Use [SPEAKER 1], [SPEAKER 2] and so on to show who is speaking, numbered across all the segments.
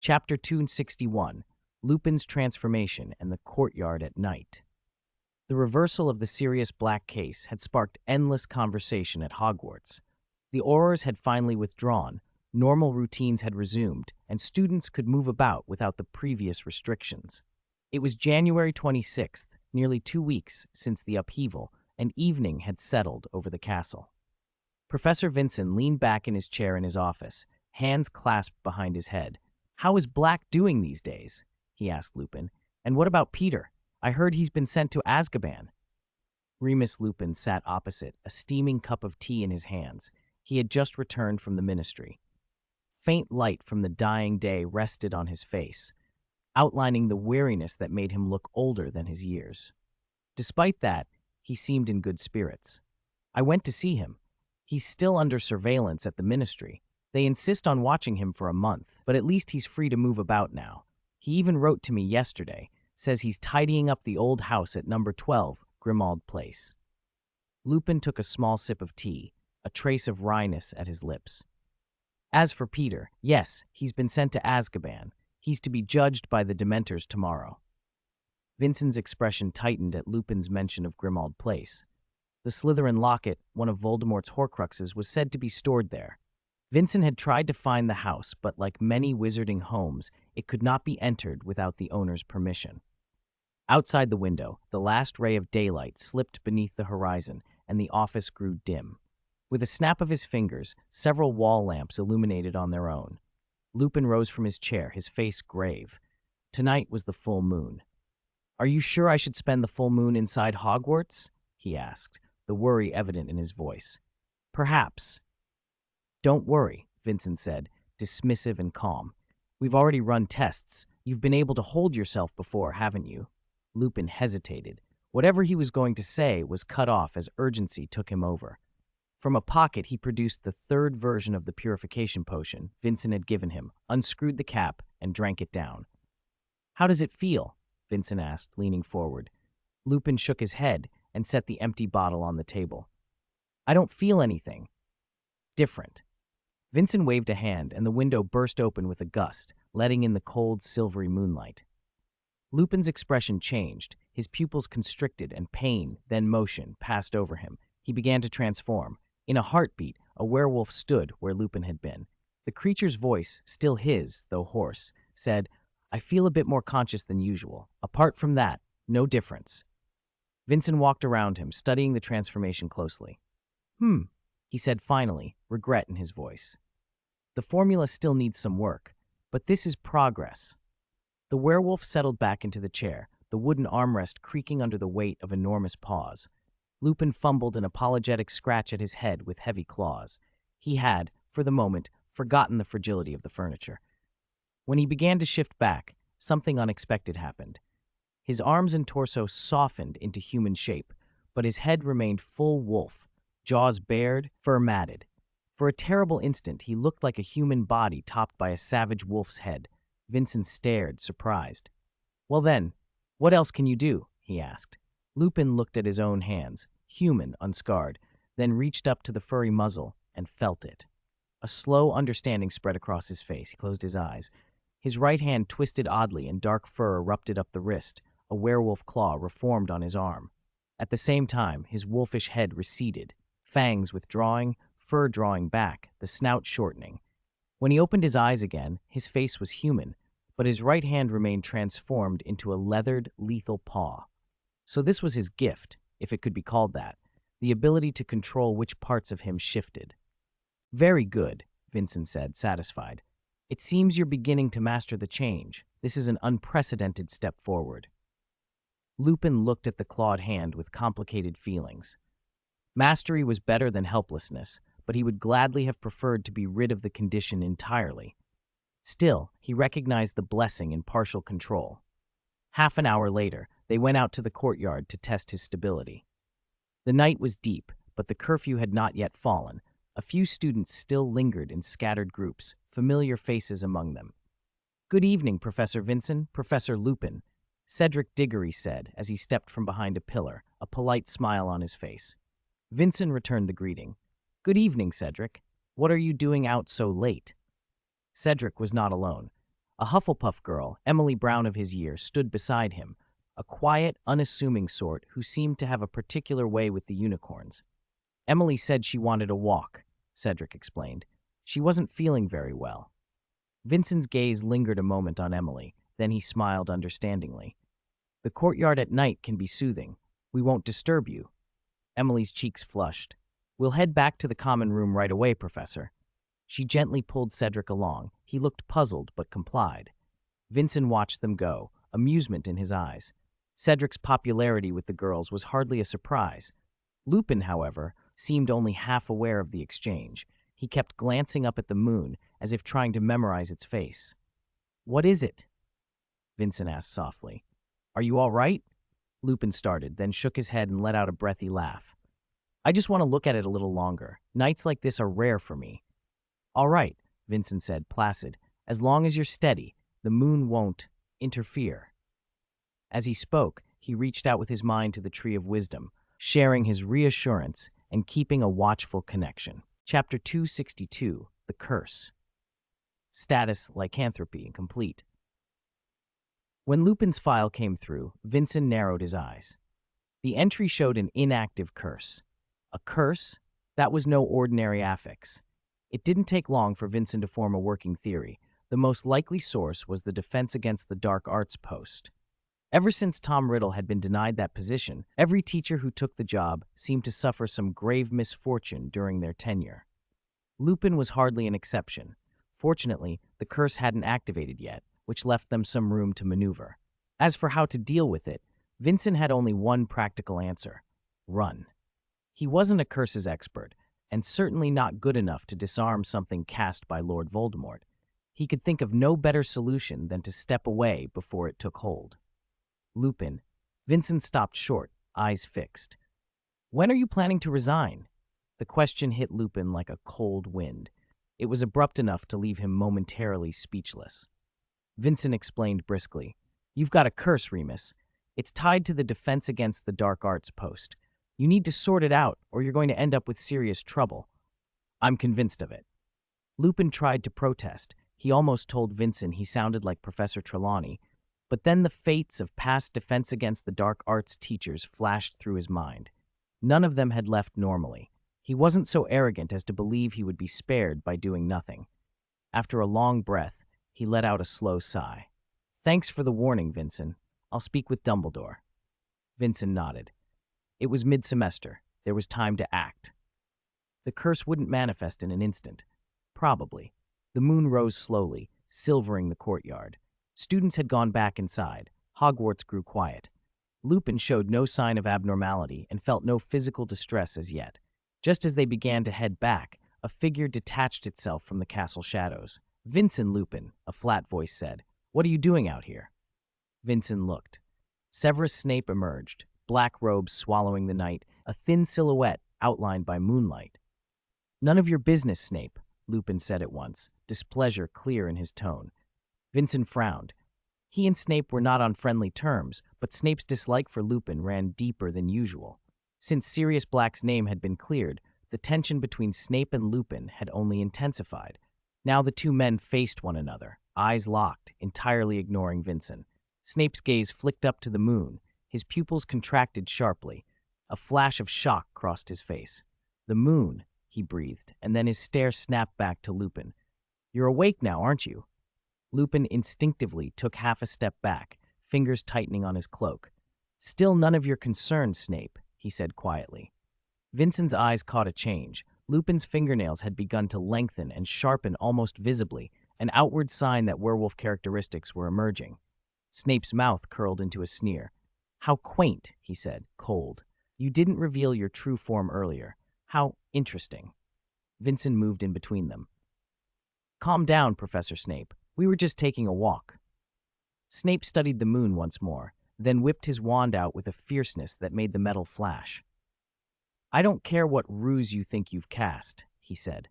[SPEAKER 1] Chapter 261, Lupin's Transformation and the Courtyard at Night. The reversal of the Sirius Black case had sparked endless conversation at Hogwarts. The Aurors had finally withdrawn, normal routines had resumed, and students could move about without the previous restrictions. It was January 26th, nearly 2 weeks since the upheaval, and evening had settled over the castle. Professor Wisen leaned back in his chair in his office, hands clasped behind his head. "How is Black doing these days?" he asked Lupin. "And what about Peter? I heard he's been sent to Azkaban." Remus Lupin sat opposite, a steaming cup of tea in his hands. He had just returned from the ministry. Faint light from the dying day rested on his face, outlining the weariness that made him look older than his years. Despite that, he seemed in good spirits. "I went to see him. He's still under surveillance at the ministry. They insist on watching him for a month, but at least he's free to move about now. He even wrote to me yesterday, says he's tidying up the old house at number 12, Grimmauld Place." Lupin took a small sip of tea, a trace of wryness at his lips. "As for Peter, yes, he's been sent to Azkaban. He's to be judged by the Dementors tomorrow." Vincent's expression tightened at Lupin's mention of Grimmauld Place. The Slytherin locket, one of Voldemort's Horcruxes, was said to be stored there. Vincent had tried to find the house, but like many wizarding homes, it could not be entered without the owner's permission. Outside the window, the last ray of daylight slipped beneath the horizon, and the office grew dim. With a snap of his fingers, several wall lamps illuminated on their own. Lupin rose from his chair, his face grave. Tonight was the full moon. "Are you sure I should spend the full moon inside Hogwarts?" he asked, the worry evident in his voice. "Perhaps." "Don't worry," Vincent said, dismissive and calm. "We've already run tests. You've been able to hold yourself before, haven't you?" Lupin hesitated. Whatever he was going to say was cut off as urgency took him over. From a pocket, he produced the third version of the purification potion Vincent had given him, unscrewed the cap, and drank it down. "How does it feel?" Vincent asked, leaning forward. Lupin shook his head and set the empty bottle on the table. "I don't feel anything. Different." Vincent waved a hand, and the window burst open with a gust, letting in the cold, silvery moonlight. Lupin's expression changed. His pupils constricted, and pain, then motion, passed over him. He began to transform. In a heartbeat, a werewolf stood where Lupin had been. The creature's voice, still his, though hoarse, said, "I feel a bit more conscious than usual. Apart from that, no difference." Vincent walked around him, studying the transformation closely. He said finally, regret in his voice. "The formula still needs some work, but this is progress." The werewolf settled back into the chair, the wooden armrest creaking under the weight of enormous paws. Lupin fumbled an apologetic scratch at his head with heavy claws. He had, for the moment, forgotten the fragility of the furniture. When he began to shift back, something unexpected happened. His arms and torso softened into human shape, but his head remained full wolf, jaws bared, fur matted. For a terrible instant, he looked like a human body topped by a savage wolf's head. Vincent stared, surprised. "Well then, what else can you do?" he asked. Lupin looked at his own hands, human, unscarred, then reached up to the furry muzzle and felt it. A slow understanding spread across his face. He closed his eyes. His right hand twisted oddly and dark fur erupted up the wrist. A werewolf claw reformed on his arm. At the same time, his wolfish head receded, fangs withdrawing, fur drawing back, the snout shortening. When he opened his eyes again, his face was human, but his right hand remained transformed into a leathered, lethal paw. So this was his gift, if it could be called that, the ability to control which parts of him shifted. "Very good," Vincent said, satisfied. "It seems you're beginning to master the change. This is an unprecedented step forward." Lupin looked at the clawed hand with complicated feelings. Mastery was better than helplessness, but he would gladly have preferred to be rid of the condition entirely. Still, he recognized the blessing in partial control. Half an hour later, they went out to the courtyard to test his stability. The night was deep, but the curfew had not yet fallen. A few students still lingered in scattered groups, familiar faces among them. "Good evening, Professor Wisen, Professor Lupin," Cedric Diggory said as he stepped from behind a pillar, a polite smile on his face. Vincent returned the greeting. "Good evening, Cedric. What are you doing out so late?" Cedric was not alone. A Hufflepuff girl, Emily Brown of his year, stood beside him, a quiet, unassuming sort who seemed to have a particular way with the unicorns. Emily said she wanted a walk, Cedric explained. She wasn't feeling very well. Vincent's gaze lingered a moment on Emily, then he smiled understandingly. The courtyard at night can be soothing. We won't disturb you. Emily's cheeks flushed. We'll head back to the common room right away, Professor. She gently pulled Cedric along. He looked puzzled but complied. Vincent watched them go, amusement in his eyes. Cedric's popularity with the girls was hardly a surprise. Lupin, however, seemed only half aware of the exchange. He kept glancing up at the moon, as if trying to memorize its face. What is it? Vincent asked softly. Are you all right? Lupin started, then shook his head and let out a breathy laugh. I just want to look at it a little longer. Nights like this are rare for me. All right, Vincent said, placid. As long as you're steady, the moon won't interfere. As he spoke, he reached out with his mind to the Tree of Wisdom, sharing his reassurance and keeping a watchful connection. Chapter 262, The Curse. Status, lycanthropy, complete. When Lupin's file came through, Vincent narrowed his eyes. The entry showed an inactive curse. A curse? That was no ordinary affix. It didn't take long for Vincent to form a working theory. The most likely source was the Defense Against the Dark Arts post. Ever since Tom Riddle had been denied that position, every teacher who took the job seemed to suffer some grave misfortune during their tenure. Lupin was hardly an exception. Fortunately, the curse hadn't activated yet, which left them some room to maneuver. As for how to deal with it, Vincent had only one practical answer: run. He wasn't a curses expert, and certainly not good enough to disarm something cast by Lord Voldemort. He could think of no better solution than to step away before it took hold. Lupin. Vincent stopped short, eyes fixed. When are you planning to resign? The question hit Lupin like a cold wind. It was abrupt enough to leave him momentarily speechless. Vincent explained briskly. You've got a curse, Remus. It's tied to the Defense Against the Dark Arts post. You need to sort it out, or you're going to end up with serious trouble. I'm convinced of it. Lupin tried to protest. He almost told Vincent he sounded like Professor Trelawney, but then the fates of past Defense Against the Dark Arts teachers flashed through his mind. None of them had left normally. He wasn't so arrogant as to believe he would be spared by doing nothing. After a long breath, he let out a slow sigh. Thanks for the warning, Vincent. I'll speak with Dumbledore. Vincent nodded. It was mid-semester. There was time to act. The curse wouldn't manifest in an instant. Probably. The moon rose slowly, silvering the courtyard. Students had gone back inside. Hogwarts grew quiet. Lupin showed no sign of abnormality and felt no physical distress as yet. Just as they began to head back, a figure detached itself from the castle shadows. Vincent Lupin, a flat voice said. What are you doing out here? Vincent looked. Severus Snape emerged, black robes swallowing the night, a thin silhouette outlined by moonlight. None of your business, Snape, Lupin said at once, displeasure clear in his tone. Vincent frowned. He and Snape were not on friendly terms, but Snape's dislike for Lupin ran deeper than usual. Since Sirius Black's name had been cleared, the tension between Snape and Lupin had only intensified. Now the two men faced one another, eyes locked, entirely ignoring Vincent. Snape's gaze flicked up to the moon. His pupils contracted sharply. A flash of shock crossed his face. The moon, he breathed, and then his stare snapped back to Lupin. You're awake now, aren't you? Lupin instinctively took half a step back, fingers tightening on his cloak. Still none of your concern, Snape, he said quietly. Vincent's eyes caught a change. Lupin's fingernails had begun to lengthen and sharpen almost visibly, an outward sign that werewolf characteristics were emerging. Snape's mouth curled into a sneer. How quaint, he said, cold. You didn't reveal your true form earlier. How interesting. Vincent moved in between them. Calm down, Professor Snape. We were just taking a walk. Snape studied the moon once more, then whipped his wand out with a fierceness that made the metal flash. I don't care what ruse you think you've cast, he said.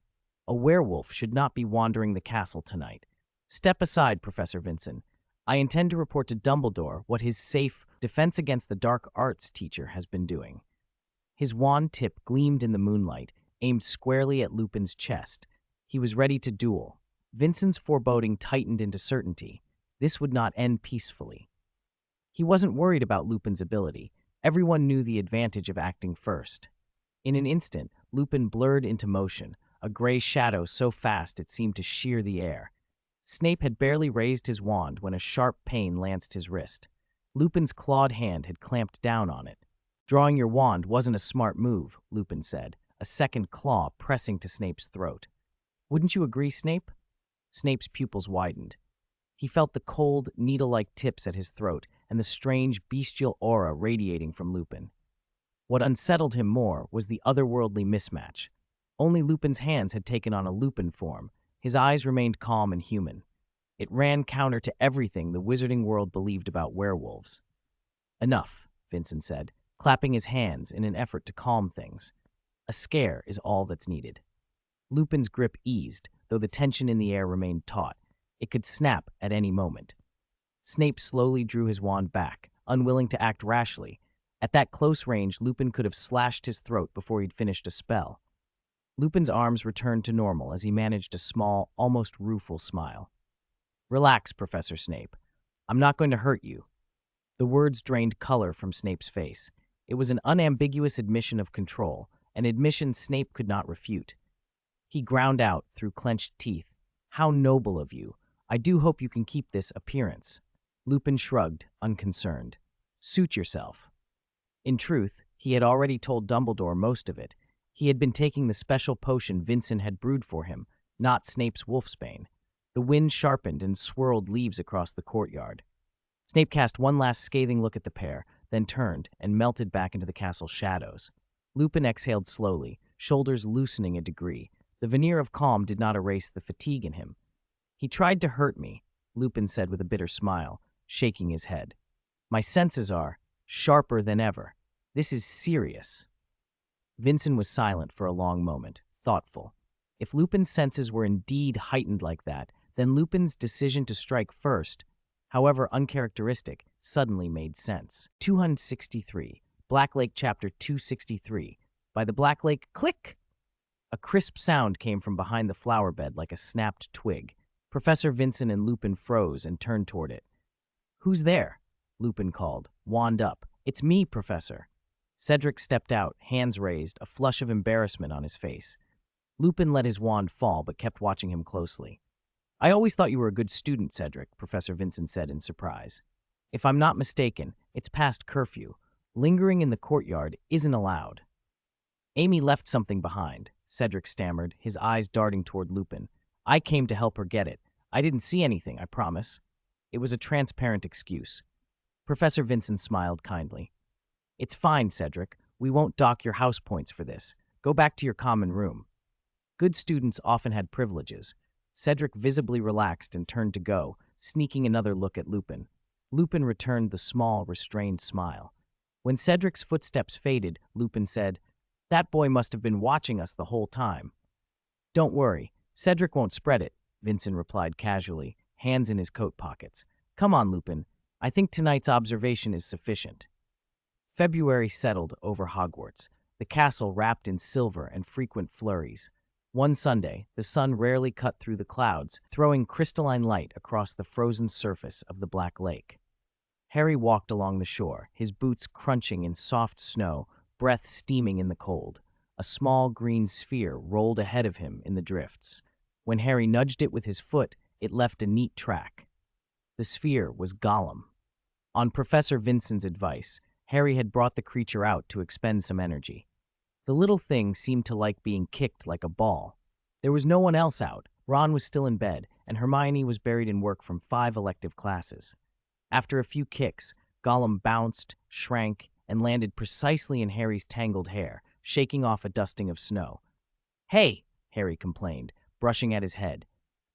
[SPEAKER 1] A werewolf should not be wandering the castle tonight. Step aside, Professor Vincent. I intend to report to Dumbledore what his safe Defense Against the Dark Arts teacher has been doing. His wand tip gleamed in the moonlight, aimed squarely at Lupin's chest. He was ready to duel. Vincent's foreboding tightened into certainty. This would not end peacefully. He wasn't worried about Lupin's ability. Everyone knew the advantage of acting first. In an instant, Lupin blurred into motion, a gray shadow so fast it seemed to shear the air. Snape had barely raised his wand when a sharp pain lanced his wrist. Lupin's clawed hand had clamped down on it. Drawing your wand wasn't a smart move, Lupin said, a second claw pressing to Snape's throat. Wouldn't you agree, Snape? Snape's pupils widened. He felt the cold, needle-like tips at his throat and the strange, bestial aura radiating from Lupin. What unsettled him more was the otherworldly mismatch. Only Lupin's hands had taken on a Lupin form. His eyes remained calm and human. It ran counter to everything the wizarding world believed about werewolves. Enough, Vincent said, clapping his hands in an effort to calm things. A scare is all that's needed. Lupin's grip eased, though the tension in the air remained taut. It could snap at any moment. Snape slowly drew his wand back, unwilling to act rashly. At that close range, Lupin could have slashed his throat before he'd finished a spell. Lupin's arms returned to normal as he managed a small, almost rueful smile. Relax, Professor Snape. I'm not going to hurt you. The words drained color from Snape's face. It was an unambiguous admission of control, an admission Snape could not refute. He ground out through clenched teeth. How noble of you. I do hope you can keep this appearance. Lupin shrugged, unconcerned. Suit yourself. In truth, he had already told Dumbledore most of it. He had been taking the special potion Vincent had brewed for him, not Snape's wolfsbane. The wind sharpened and swirled leaves across the courtyard. Snape cast one last scathing look at the pair, then turned and melted back into the castle's shadows. Lupin exhaled slowly, shoulders loosening a degree. The veneer of calm did not erase the fatigue in him. He tried to hurt me, Lupin said with a bitter smile, shaking his head. My senses are sharper than ever. This is serious. Vincent was silent for a long moment, thoughtful. If Lupin's senses were indeed heightened like that, then Lupin's decision to strike first, however uncharacteristic, suddenly made sense. 263, Black Lake Chapter 263. By the Black Lake, click! A crisp sound came from behind the flower bed like a snapped twig. Professor Vincent and Lupin froze and turned toward it. Who's there? Lupin called, wand up. It's me, Professor. Cedric stepped out, hands raised, a flush of embarrassment on his face. Lupin let his wand fall but kept watching him closely. I always thought you were a good student, Cedric, Professor Vincent said in surprise. If I'm not mistaken, it's past curfew. Lingering in the courtyard isn't allowed. Amy left something behind, Cedric stammered, his eyes darting toward Lupin. I came to help her get it. I didn't see anything, I promise. It was a transparent excuse. Professor Vincent smiled kindly. It's fine, Cedric. We won't dock your house points for this. Go back to your common room. Good students often had privileges. Cedric visibly relaxed and turned to go, sneaking another look at Lupin. Lupin returned the small, restrained smile. When Cedric's footsteps faded, Lupin said, That boy must have been watching us the whole time. Don't worry. Cedric won't spread it, Vincent replied casually, hands in his coat pockets. Come on, Lupin. I think tonight's observation is sufficient. February settled over Hogwarts, the castle wrapped in silver and frequent flurries. One Sunday, the sun rarely cut through the clouds, throwing crystalline light across the frozen surface of the Black Lake. Harry walked along the shore, his boots crunching in soft snow, breath steaming in the cold. A small green sphere rolled ahead of him in the drifts. When Harry nudged it with his foot, it left a neat track. The sphere was Gollum. On Professor Vincent's advice, Harry had brought the creature out to expend some energy. The little thing seemed to like being kicked like a ball. There was no one else out. Ron was still in bed, and Hermione was buried in work from 5 elective classes. After a few kicks, Gollum bounced, shrank, and landed precisely in Harry's tangled hair, shaking off a dusting of snow. Hey, Harry complained, brushing at his head.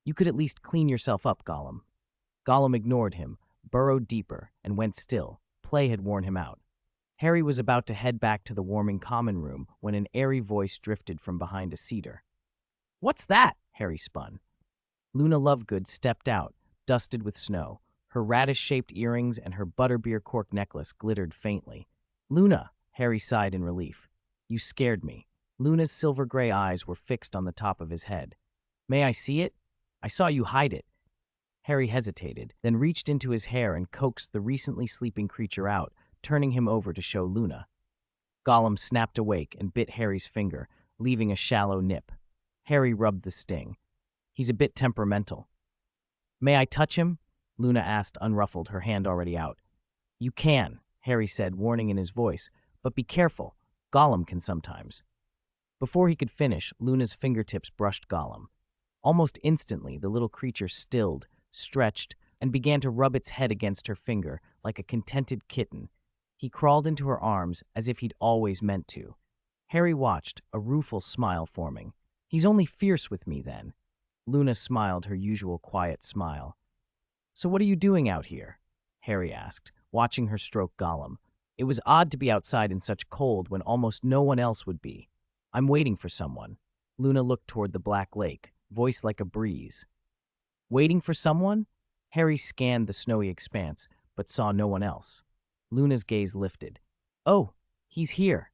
[SPEAKER 1] You could at least clean yourself up, Gollum. Gollum ignored him, burrowed deeper, and went still. Play had worn him out. Harry was about to head back to the warming common room when an airy voice drifted from behind a cedar. What's that? Harry spun. Luna Lovegood stepped out, dusted with snow. Her radish-shaped earrings and her butterbeer cork necklace glittered faintly. Luna, Harry sighed in relief. You scared me. Luna's silver-gray eyes were fixed on the top of his head. May I see it? I saw you hide it. Harry hesitated, then reached into his hair and coaxed the recently sleeping creature out, turning him over to show Luna. Gollum snapped awake and bit Harry's finger, leaving a shallow nip. Harry rubbed the sting. He's a bit temperamental. May I touch him? Luna asked, unruffled, her hand already out. You can, Harry said, warning in his voice, but be careful. Gollum can sometimes. Before he could finish, Luna's fingertips brushed Gollum. Almost instantly, the little creature stilled, stretched, and began to rub its head against her finger like a contented kitten. He crawled into her arms as if he'd always meant to. Harry watched, a rueful smile forming. He's only fierce with me, then. Luna smiled her usual quiet smile. So what are you doing out here? Harry asked, watching her stroke Gollum. It was odd to be outside in such cold when almost no one else would be. I'm waiting for someone. Luna looked toward the black lake, voice like a breeze. Waiting for someone? Harry scanned the snowy expanse, but saw no one else. Luna's gaze lifted. Oh, he's here.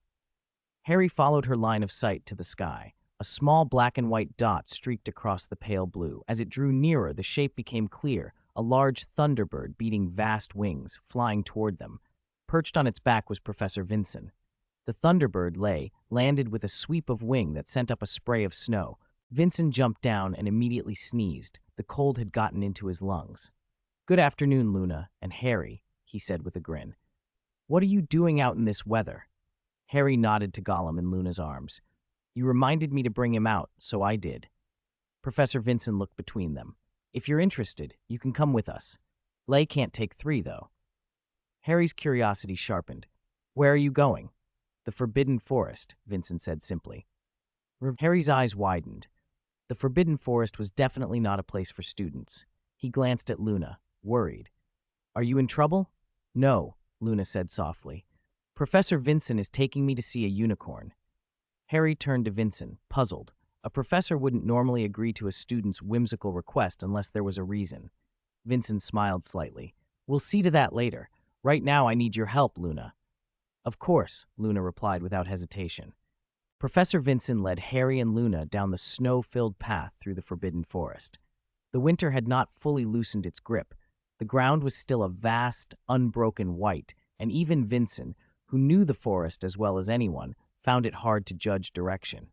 [SPEAKER 1] Harry followed her line of sight to the sky. A small black and white dot streaked across the pale blue. As it drew nearer, the shape became clear, a large thunderbird beating vast wings, flying toward them. Perched on its back was Professor Wisen. The thunderbird landed with a sweep of wing that sent up a spray of snow. Wisen jumped down and immediately sneezed. The cold had gotten into his lungs. Good afternoon, Luna and Harry, he said with a grin. What are you doing out in this weather? Harry nodded to Gollum in Luna's arms. You reminded me to bring him out, so I did. Professor Wisen looked between them. If you're interested, you can come with us. Lay can't take 3, though. Harry's curiosity sharpened. Where are you going? The Forbidden Forest, Wisen said simply. Harry's eyes widened. The Forbidden Forest was definitely not a place for students. He glanced at Luna, worried. Are you in trouble? No, Luna said softly. Professor Wisen is taking me to see a unicorn. Harry turned to Wisen, puzzled. A professor wouldn't normally agree to a student's whimsical request unless there was a reason. Wisen smiled slightly. We'll see to that later. Right now I need your help, Luna. Of course, Luna replied without hesitation. Professor Wisen led Harry and Luna down the snow-filled path through the Forbidden Forest. The winter had not fully loosened its grip. The ground was still a vast, unbroken white, and even Wisen, who knew the forest as well as anyone, found it hard to judge direction.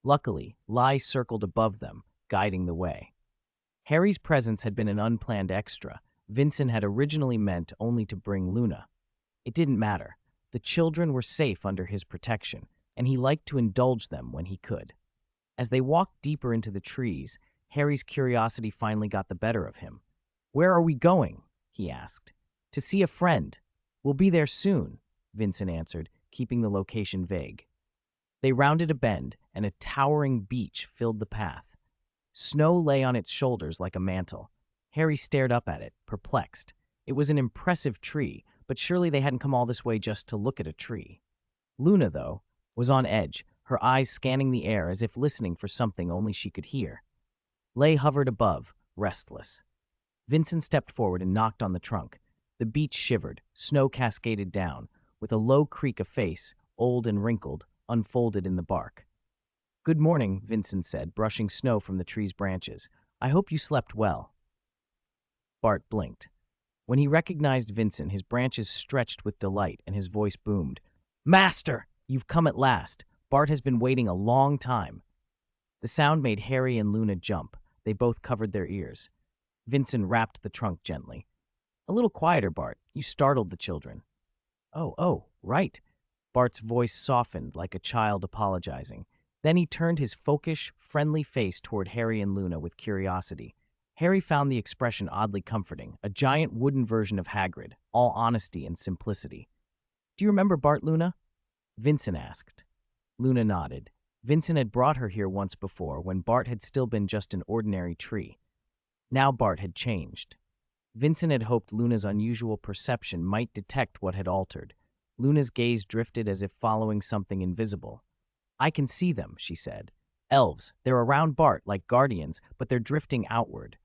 [SPEAKER 1] Luckily, Lai circled above them, guiding the way. Harry's presence had been an unplanned extra. Wisen had originally meant only to bring Luna. It didn't matter. The children were safe under his protection, and he liked to indulge them when he could. As they walked deeper into the trees, Harry's curiosity finally got the better of him. Where are we going? He asked. To see a friend. We'll be there soon, Wisen answered, keeping the location vague. They rounded a bend, and a towering beech filled the path. Snow lay on its shoulders like a mantle. Harry stared up at it, perplexed. It was an impressive tree, but surely they hadn't come all this way just to look at a tree. Luna, though, was on edge, her eyes scanning the air as if listening for something only she could hear. Lay hovered above, restless. Wisen stepped forward and knocked on the trunk. The beech shivered, snow cascaded down, with a low creak. A face, old and wrinkled, unfolded in the bark. Good morning, Wisen said, brushing snow from the tree's branches. I hope you slept well. Bart blinked. When he recognized Wisen, his branches stretched with delight and his voice boomed. Master! You've come at last. Bart has been waiting a long time. The sound made Harry and Luna jump. They both covered their ears. Wisen rapped the trunk gently. A little quieter, Bart. You startled the children. Oh, right. Bart's voice softened like a child apologizing. Then he turned his folkish, friendly face toward Harry and Luna with curiosity. Harry found the expression oddly comforting, a giant wooden version of Hagrid, all honesty and simplicity. Do you remember Bart, Luna? Wisen asked. Luna nodded. Wisen had brought her here once before, when Bart had still been just an ordinary tree. Now Bart had changed. Wisen had hoped Luna's unusual perception might detect what had altered. Luna's gaze drifted as if following something invisible. I can see them, she said. Elves. They're around Bart like guardians, but they're drifting outward.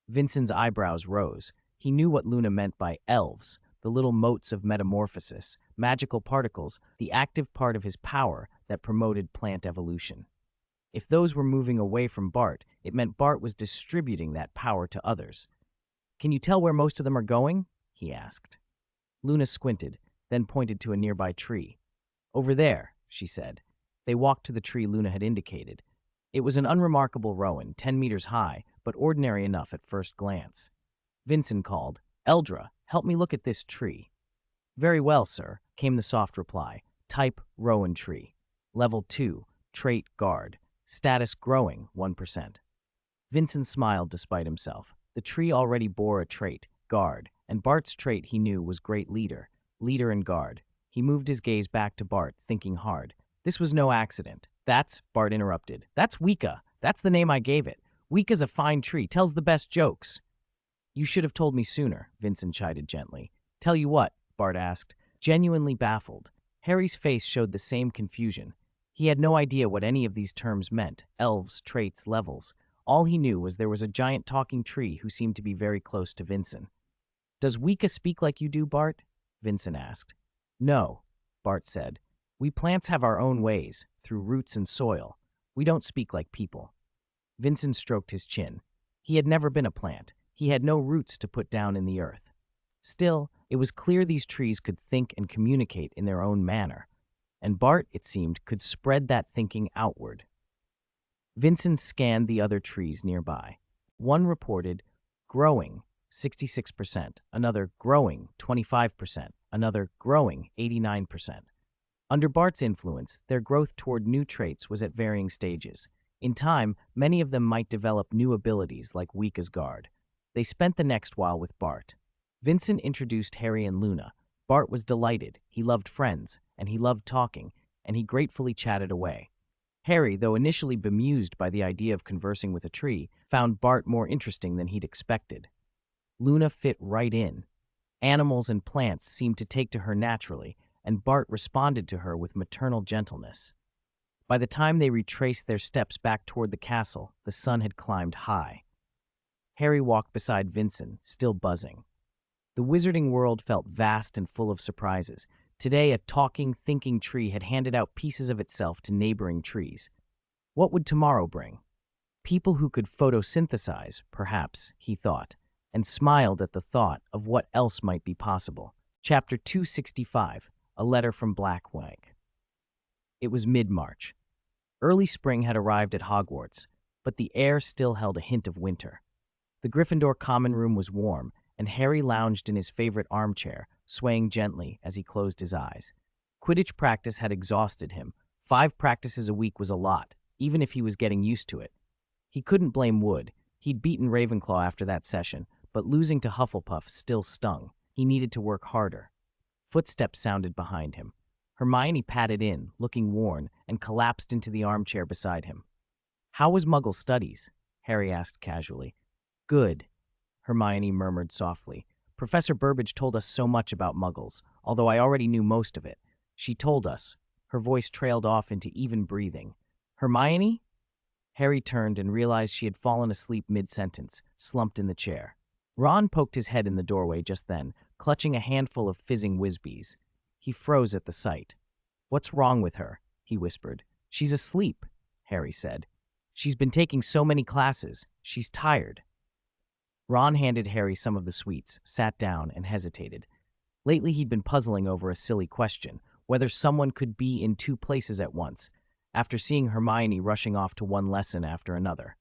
[SPEAKER 1] Vincent's eyebrows rose. He knew what Luna meant by elves, the little motes of metamorphosis, magical particles, the active part of his power that promoted plant evolution. If those were moving away from Bart, it meant Bart was distributing that power to others. Can you tell where most of them are going? He asked. Luna squinted, then pointed to a nearby tree. Over there, she said. They walked to the tree Luna had indicated. It was an unremarkable rowan, 10 meters high, but ordinary enough at first glance. Vincent called, Eldra, help me look at this tree. Very well, sir, came the soft reply. Type, rowan tree. Level 2, trait, guard. Status, growing, 1%. Vincent smiled despite himself. The tree already bore a trait, guard, and Bart's trait he knew was great leader and guard. He moved his gaze back to Bart, thinking hard. This was no accident. Bart interrupted. That's Wika. That's the name I gave it. Wika's a fine tree, tells the best jokes. You should have told me sooner, Vincent chided gently. Tell you what, Bart asked, genuinely baffled. Harry's face showed the same confusion. He had no idea what any of these terms meant, elves, traits, levels. All he knew was there was a giant talking tree who seemed to be very close to Vincent. Does Wika speak like you do, Bart? Vincent asked. No, Bart said. We plants have our own ways, through roots and soil. We don't speak like people. Vincent stroked his chin. He had never been a plant. He had no roots to put down in the earth. Still, it was clear these trees could think and communicate in their own manner, and Bart, it seemed, could spread that thinking outward. Vincent scanned the other trees nearby. One reported, growing, 66%, another growing, 25%, another growing, 89%. Under Bart's influence, their growth toward new traits was at varying stages. In time, many of them might develop new abilities like Wika's guard. They spent the next while with Bart. Vincent introduced Harry and Luna. Bart was delighted. He loved friends, and he loved talking, and he gratefully chatted away. Harry, though initially bemused by the idea of conversing with a tree, found Bart more interesting than he'd expected. Luna fit right in. Animals and plants seemed to take to her naturally, and Bart responded to her with maternal gentleness. By the time they retraced their steps back toward the castle, the sun had climbed high. Harry walked beside Vincent, still buzzing. The wizarding world felt vast and full of surprises. Today, a talking, thinking tree had handed out pieces of itself to neighboring trees. What would tomorrow bring? People who could photosynthesize, perhaps, he thought, and smiled at the thought of what else might be possible. Chapter 265, A Letter from Blackwag. It was mid-March. Early spring had arrived at Hogwarts, but the air still held a hint of winter. The Gryffindor common room was warm, and Harry lounged in his favorite armchair, swaying gently as he closed his eyes. Quidditch practice had exhausted him. 5 practices a week was a lot, even if he was getting used to it. He couldn't blame Wood. He'd beaten Ravenclaw after that session, but losing to Hufflepuff still stung. He needed to work harder. Footsteps sounded behind him. Hermione padded in, looking worn, and collapsed into the armchair beside him. How was Muggle studies? Harry asked casually. Good, Hermione murmured softly. Professor Burbage told us so much about Muggles, although I already knew most of it. She told us. Her voice trailed off into even breathing. Hermione? Harry turned and realized she had fallen asleep mid-sentence, slumped in the chair. Ron poked his head in the doorway just then, clutching a handful of fizzing whizbees. He froze at the sight. What's wrong with her? He whispered. She's asleep, Harry said. She's been taking so many classes. She's tired. Ron handed Harry some of the sweets, sat down, and hesitated. Lately he'd been puzzling over a silly question, whether someone could be in 2 places at once, after seeing Hermione rushing off to one lesson after another.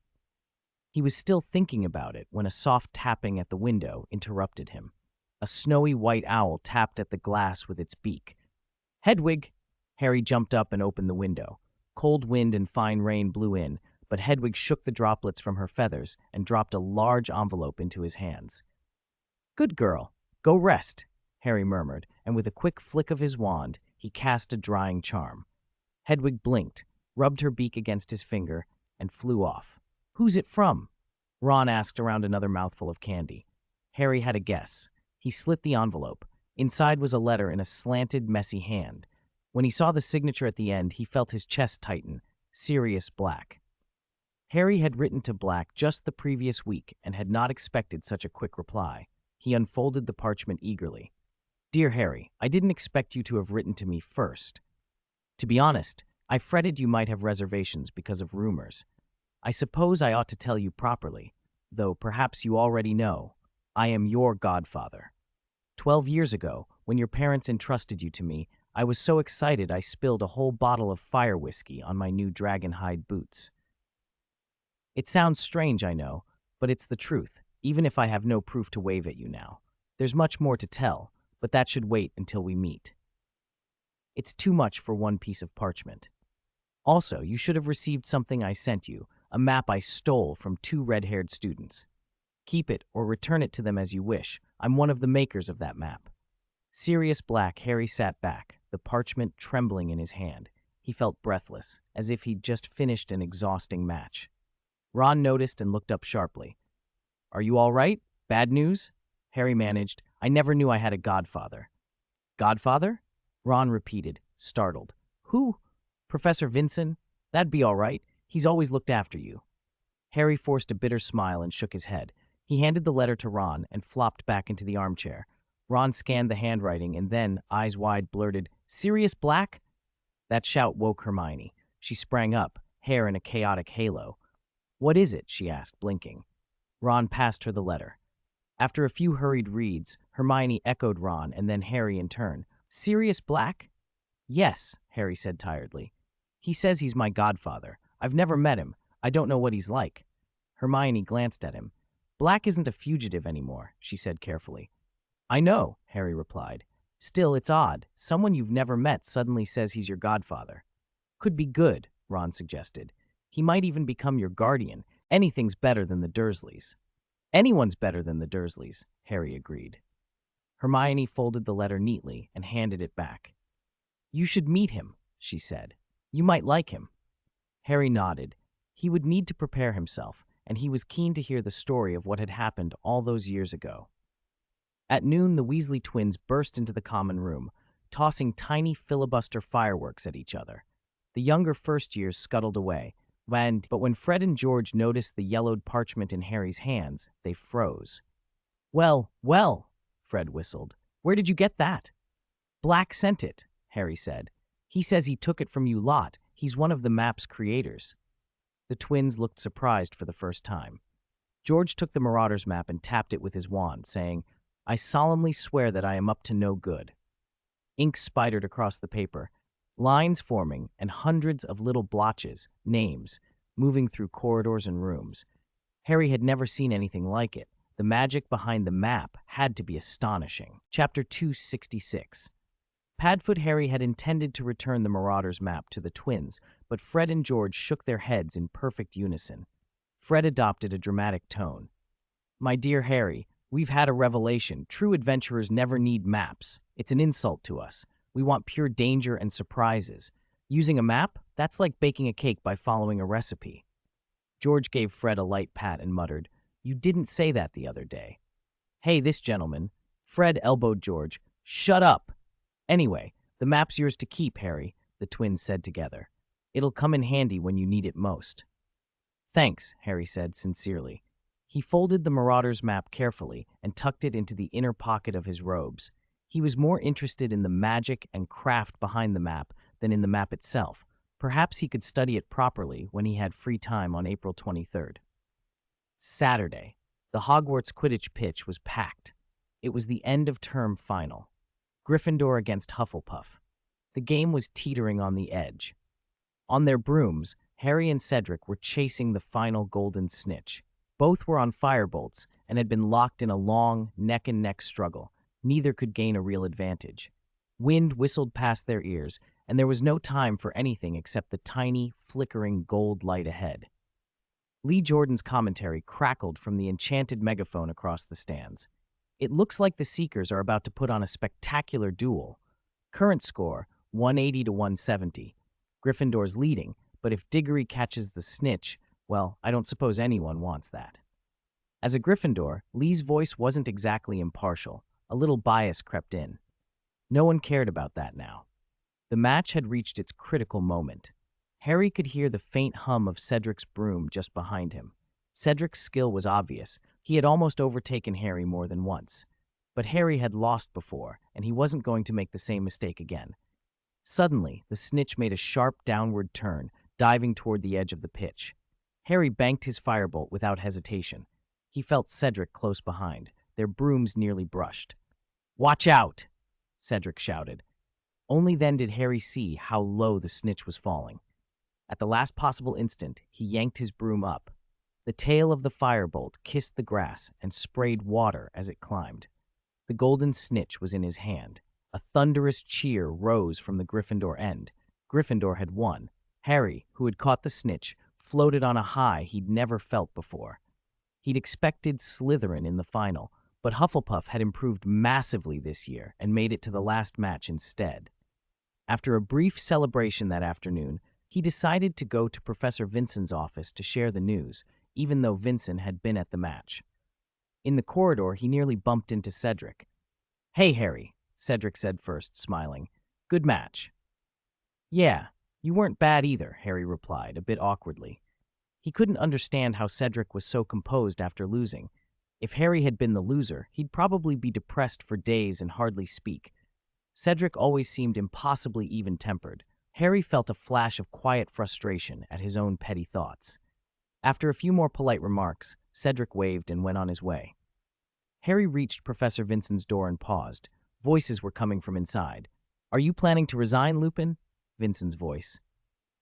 [SPEAKER 1] He was still thinking about it when a soft tapping at the window interrupted him. A snowy white owl tapped at the glass with its beak. Hedwig! Harry jumped up and opened the window. Cold wind and fine rain blew in, but Hedwig shook the droplets from her feathers and dropped a large envelope into his hands. Good girl. Go rest, Harry murmured, and with a quick flick of his wand, he cast a drying charm. Hedwig blinked, rubbed her beak against his finger, and flew off. Who's it from? Ron asked around another mouthful of candy. Harry had a guess. He slit the envelope. Inside was a letter in a slanted, messy hand. When he saw the signature at the end, he felt his chest tighten. Sirius Black. Harry had written to Black just the previous week and had not expected such a quick reply. He unfolded the parchment eagerly. Dear Harry, I didn't expect you to have written to me first. To be honest, I fretted you might have reservations because of rumors. I suppose I ought to tell you properly, though perhaps you already know. I am your godfather. 12 years ago, when your parents entrusted you to me, I was so excited I spilled a whole bottle of fire whiskey on my new dragon hide boots. It sounds strange, I know, but it's the truth, even if I have no proof to wave at you now. There's much more to tell, but that should wait until we meet. It's too much for one piece of parchment. Also, you should have received something I sent you, a map I stole from two red-haired students. Keep it or return it to them as you wish. I'm one of the makers of that map. Serious black, Harry sat back, the parchment trembling in his hand. He felt breathless, as if he'd just finished an exhausting match. Ron noticed and looked up sharply. Are you all right? Bad news? Harry managed. I never knew I had a godfather. Godfather? Ron repeated, startled. Who? Professor Wisen? That'd be all right. He's always looked after you. Harry forced a bitter smile and shook his head. He handed the letter to Ron and flopped back into the armchair. Ron scanned the handwriting and then, eyes wide, blurted, Sirius Black? That shout woke Hermione. She sprang up, hair in a chaotic halo. What is it? She asked, blinking. Ron passed her the letter. After a few hurried reads, Hermione echoed Ron and then Harry in turn. Sirius Black? Yes, Harry said tiredly. He says he's my godfather. I've never met him. I don't know what he's like. Hermione glanced at him. Black isn't a fugitive anymore, she said carefully. I know, Harry replied. Still, it's odd. Someone you've never met suddenly says he's your godfather. Could be good, Ron suggested. He might even become your guardian. Anything's better than the Dursleys. Anyone's better than the Dursleys, Harry agreed. Hermione folded the letter neatly and handed it back. You should meet him, she said. You might like him. Harry nodded. He would need to prepare himself, and he was keen to hear the story of what had happened all those years ago. At noon, the Weasley twins burst into the common room, tossing tiny filibuster fireworks at each other. The younger first-years scuttled away, but when Fred and George noticed the yellowed parchment in Harry's hands, they froze. Well, Fred whistled. Where did you get that? Black sent it, Harry said. He says he took it from you lot. He's one of the map's creators. The twins looked surprised for the first time. George took the Marauder's map and tapped it with his wand, saying, I solemnly swear that I am up to no good. Ink spidered across the paper, lines forming and hundreds of little blotches, names, moving through corridors and rooms. Harry had never seen anything like it. The magic behind the map had to be astonishing. Chapter 266. Padfoot Harry had intended to return the Marauder's map to the twins, but Fred and George shook their heads in perfect unison. Fred adopted a dramatic tone. My dear Harry, we've had a revelation. True adventurers never need maps. It's an insult to us. We want pure danger and surprises. Using a map? That's like baking a cake by following a recipe. George gave Fred a light pat and muttered, You didn't say that the other day. Hey, this gentleman. Fred elbowed George. Shut up! Anyway, the map's yours to keep, Harry, the twins said together. It'll come in handy when you need it most. Thanks, Harry said sincerely. He folded the Marauder's map carefully and tucked it into the inner pocket of his robes. He was more interested in the magic and craft behind the map than in the map itself. Perhaps he could study it properly when he had free time on April 23rd. Saturday. The Hogwarts Quidditch pitch was packed. It was the end-of-term final. Gryffindor against Hufflepuff. The game was teetering on the edge. On their brooms, Harry and Cedric were chasing the final golden snitch. Both were on firebolts and had been locked in a long, neck-and-neck struggle. Neither could gain a real advantage. Wind whistled past their ears, and there was no time for anything except the tiny, flickering gold light ahead. Lee Jordan's commentary crackled from the enchanted megaphone across the stands. It looks like the Seekers are about to put on a spectacular duel. Current score, 180 to 170. Gryffindor's leading, but if Diggory catches the snitch, well, I don't suppose anyone wants that. As a Gryffindor, Lee's voice wasn't exactly impartial. A little bias crept in. No one cared about that now. The match had reached its critical moment. Harry could hear the faint hum of Cedric's broom just behind him. Cedric's skill was obvious. He had almost overtaken Harry more than once. But Harry had lost before, and he wasn't going to make the same mistake again. Suddenly, the snitch made a sharp downward turn, diving toward the edge of the pitch. Harry banked his firebolt without hesitation. He felt Cedric close behind. their brooms nearly brushed. "Watch out!" Cedric shouted. Only then did Harry see how low the snitch was falling. At the last possible instant, he yanked his broom up. The tail of the firebolt kissed the grass and sprayed water as it climbed. The golden snitch was in his hand. A thunderous cheer rose from the Gryffindor end. Gryffindor had won. Harry, who had caught the snitch, floated on a high he'd never felt before. He'd expected Slytherin in the final, but Hufflepuff had improved massively this year and made it to the last match instead. After a brief celebration that afternoon, he decided to go to Professor Vincent's office to share the news, even though Vincent had been at the match. In the corridor, he nearly bumped into Cedric. "Hey, Harry," Cedric said first, smiling. "Good match." "Yeah, you weren't bad either," Harry replied, a bit awkwardly. He couldn't understand how Cedric was so composed after losing. If Harry had been the loser, he'd probably be depressed for days and hardly speak. Cedric always seemed impossibly even-tempered. Harry felt a flash of quiet frustration at his own petty thoughts. After a few more polite remarks, Cedric waved and went on his way. Harry reached Professor Vincent's door and paused. Voices were coming from inside. "Are you planning to resign, Lupin?" Vincent's voice.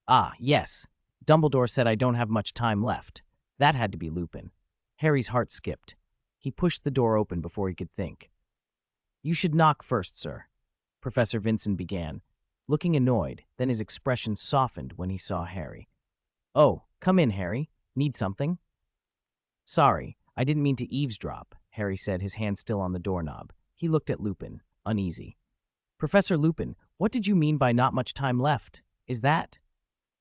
[SPEAKER 1] "Ah, yes. Dumbledore said I don't have much time left." That had to be Lupin. Harry's heart skipped. He pushed the door open before he could think. "You should knock first, sir," Professor Vincent began, looking annoyed, then his expression softened when he saw Harry. "Oh, come in, Harry. Need something?" "Sorry, I didn't mean to eavesdrop," Harry said, his hand still on the doorknob. He looked at Lupin, uneasy. "Professor Lupin, what did you mean by not much time left? Is that—"